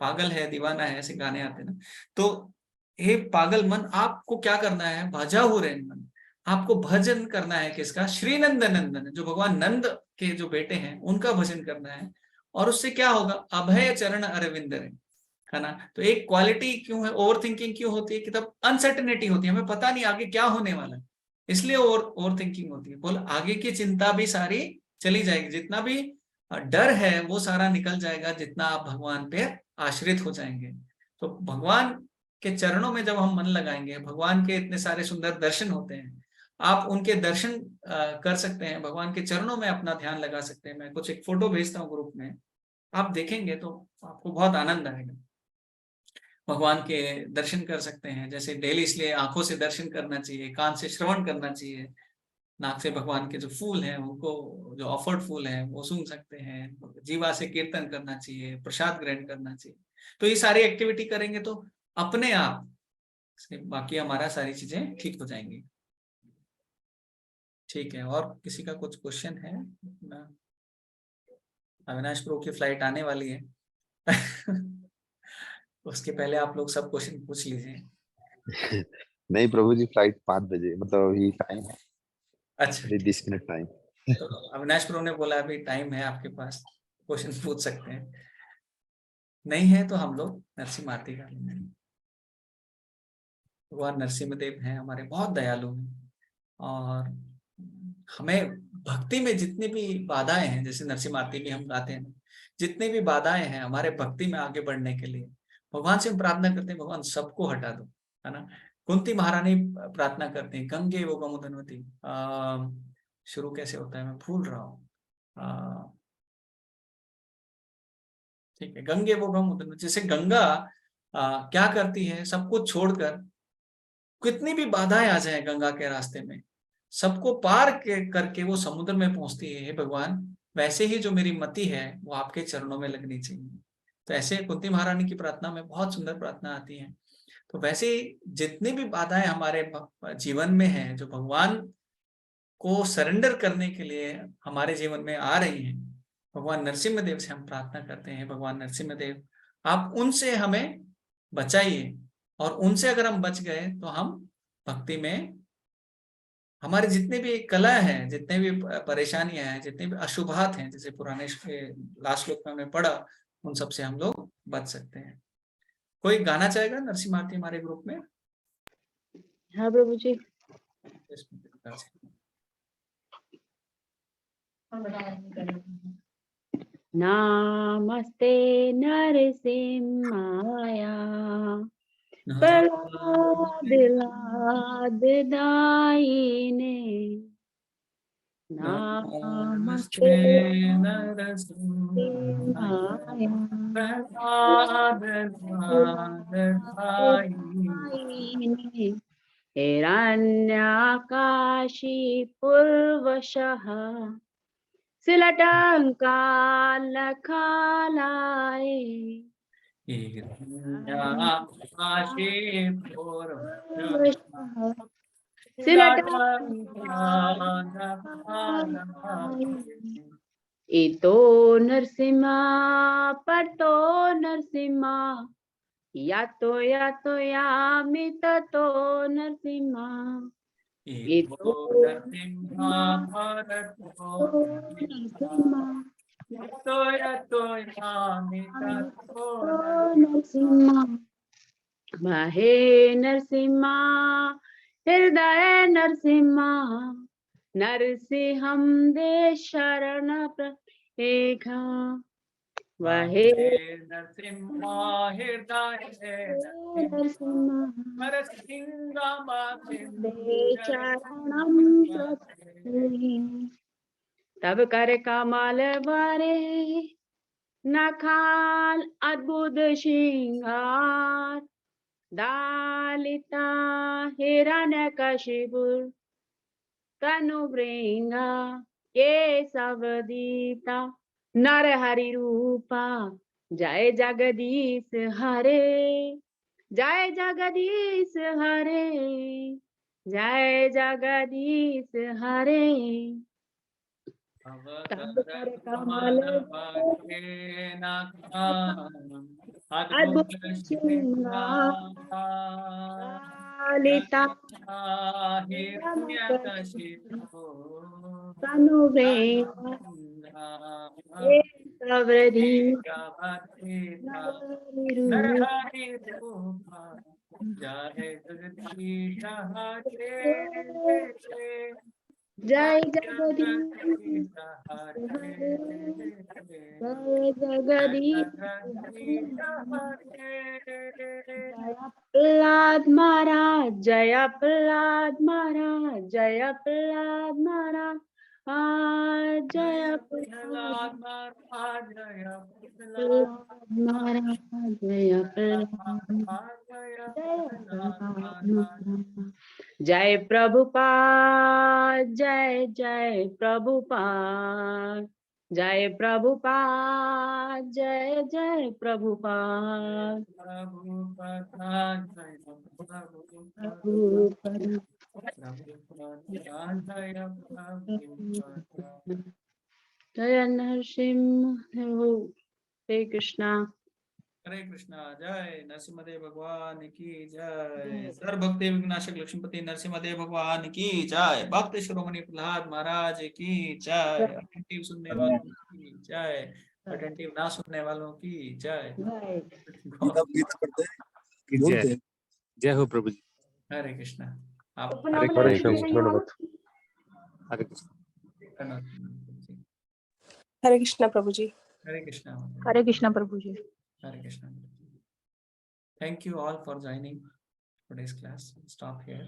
पागल है, दीवाना है, ऐसे गाने आते हैं ना। तो हे पागल मन, आपको क्या करना है, भजा हो रहे मन, आपको भजन करना है किसका, श्री नंद नंदन, जो भगवान नंद के जो बेटे हैं उनका भजन करना है। और उससे क्या होगा, अभय चरण अरविंद, है ना। तो एक क्वालिटी क्यों है, ओवर थिंकिंग क्यों होती है कि तब अनसर्टेनिटी होती है, हमें पता नहीं आगे क्या होने वाला है, इसलिए ओवर थिंकिंग होती है। बोल आगे की चिंता भी सारी चली जाएगी, जितना भी डर है वो सारा निकल जाएगा, जितना आप भगवान पे आश्रित हो जाएंगे। तो भगवान के चरणों में जब हम मन लगाएंगे, भगवान के इतने सारे सुंदर दर्शन होते हैं, आप उनके दर्शन कर सकते हैं, भगवान के चरणों में अपना ध्यान लगा सकते हैं। मैं कुछ एक फोटो भेजता हूँ ग्रुप में, आप देखेंगे तो आपको बहुत आनंद आएगा। भगवान के दर्शन कर सकते हैं, जैसे डेली, इसलिए आंखों से दर्शन करना चाहिए, कान से श्रवण करना चाहिए, नाक से भगवान के जो फूल हैं उनको, जो ऑफर्ड फूल हैं वो सूंघ सकते हैं, जीवा से कीर्तन करना चाहिए, प्रसाद ग्रहण करना चाहिए। तो ये सारी एक्टिविटी करेंगे तो अपने आप से बाकी हमारा सारी चीजें ठीक हो जाएंगी। ठीक है, और किसी का कुछ क्वेश्चन है? अविनाश प्रो की फ्लाइट आने वाली है उसके पहले आप लोग सब क्वेश्चन पूछ लीजिए। नहीं प्रभु जी, फ्लाइट 5 बजे, मतलब अभी टाइम है, अच्छा, अभी 20 मिनट टाइम। तो अविनाश प्रो ने बोला अभी टाइम है आपके पास, क्वेश्चन पूछ सकते हैं। नहीं है तो हम लोग नरसिंह आरती कर लेंगे। भगवान नरसिंहदेव हैं हमारे, बहुत दयालु हैं। और हमें भक्ति में जितनी भी बाधाएं हैं, जैसे नरसिंह आरती भी हम गाते हैं, जितनी भी बाधाएं हैं हमारे भक्ति में आगे बढ़ने के लिए, भगवान से हम प्रार्थना करते हैं, भगवान सबको हटा दो, है ना। कुंती महारानी प्रार्थना करते हैं, गंगे वो गमुदनवती, शुरू कैसे होता है मैं भूल रहा हूँ, ठीक है, गंगे वो गमुदनवती। जैसे गंगा क्या करती है, सब कुछ छोड़कर, कितनी भी बाधाएं आ जाए गंगा के रास्ते में, सबको पार करके वो समुद्र में पहुंचती है, हे भगवान वैसे ही जो मेरी मति है वो आपके चरणों में लगनी चाहिए। तो ऐसे कुंती महारानी की प्रार्थना में बहुत सुंदर प्रार्थना आती है। तो वैसे ही जितनी भी बाधाएं हमारे जीवन में हैं, जो भगवान को सरेंडर करने के लिए हमारे जीवन में आ रही हैं, भगवान नरसिम्हा देव से हम प्रार्थना करते हैं, भगवान नरसिम्हा देव आप उनसे हमें बचाइए, और उनसे अगर हम बच गए तो हम भक्ति में हमारे जितने भी कला हैं, जितने भी परेशानियां हैं, जितने भी अशुभात हैं, जैसे पुराने लास्ट श्लोक में हमने पढ़ा, उन सब से हम लोग बच सकते हैं। कोई गाना चाहेगा नरसिम्हा आरती हमारे ग्रुप में? हाँ प्रभु जी। नमस्ते नरसिम्हाय प्रहलाद दायिने। नमस्ते नरसिम्हाय दायिने। हिरण्यकाशिपूर्वशः शिलटङ्कालखालाय। इतो नरसिम्हा परतो नरसिम्हा यातो यातो यामि ततो नरसिम्हा। इतो नरसिम्हा परतो नरसिम्हा यातो यातो यामि ततो नरसिम्हा। महे नरसिम्हा हृदय नरसिम्हा नरसिंहं दे शरण प्रपेखा। वहे नरसिम्हा हृदय नरसिम्हा दे चरणं प्रपेखा। तब कर कमल बरे नखाल अद्भुत श्रृंगार। दालिता हिरण्यकशिपु तनु भृंगा केशवदीप्ता नरहरि रूपा। जय जगदीश हरे जय जगदीश हरे जय जगदीश हरे। तब कर कमल अद्भुत श्रृंगार तनु भृंगा केशवदीप्ता नरहरि रूपा। जय जगदीश हरे जय जगदीश हरे जय जगदीश जय प्रहलाद महाराज जय प्रहलाद महाराज जय प्रहलाद महाराज जय प्रहलाद महाराज जय प्रहलाद महाराज जय प्रहलाद। जय प्रभुपाद जय जय प्रभुपाद जय प्रभुपाद जय जय प्रभुपाद। जय नरसिम्हा। हरे कृष्णा। हरे कृष्णा। जय नरसिम्हदेव भगवान की जय। सर्वभक्ति विनाशक लक्ष्मीपति नरसिम्हदेव भगवान की जय। भक्त शिरोमणि प्रहलाद महाराज की जय। अटेंटिव सुनने वालों की जय, अटेंटिव ना सुनने वालों की जय। जय जय हो प्रभु जी। हरे कृष्णा। आप हरे कृष्ण। हरे कृष्ण। हरे कृष्णा प्रभु जी। हरे कृष्णा। हरे कृष्णा प्रभु जी। हरे Krishna. Thank you all for joining today's class. Stop here.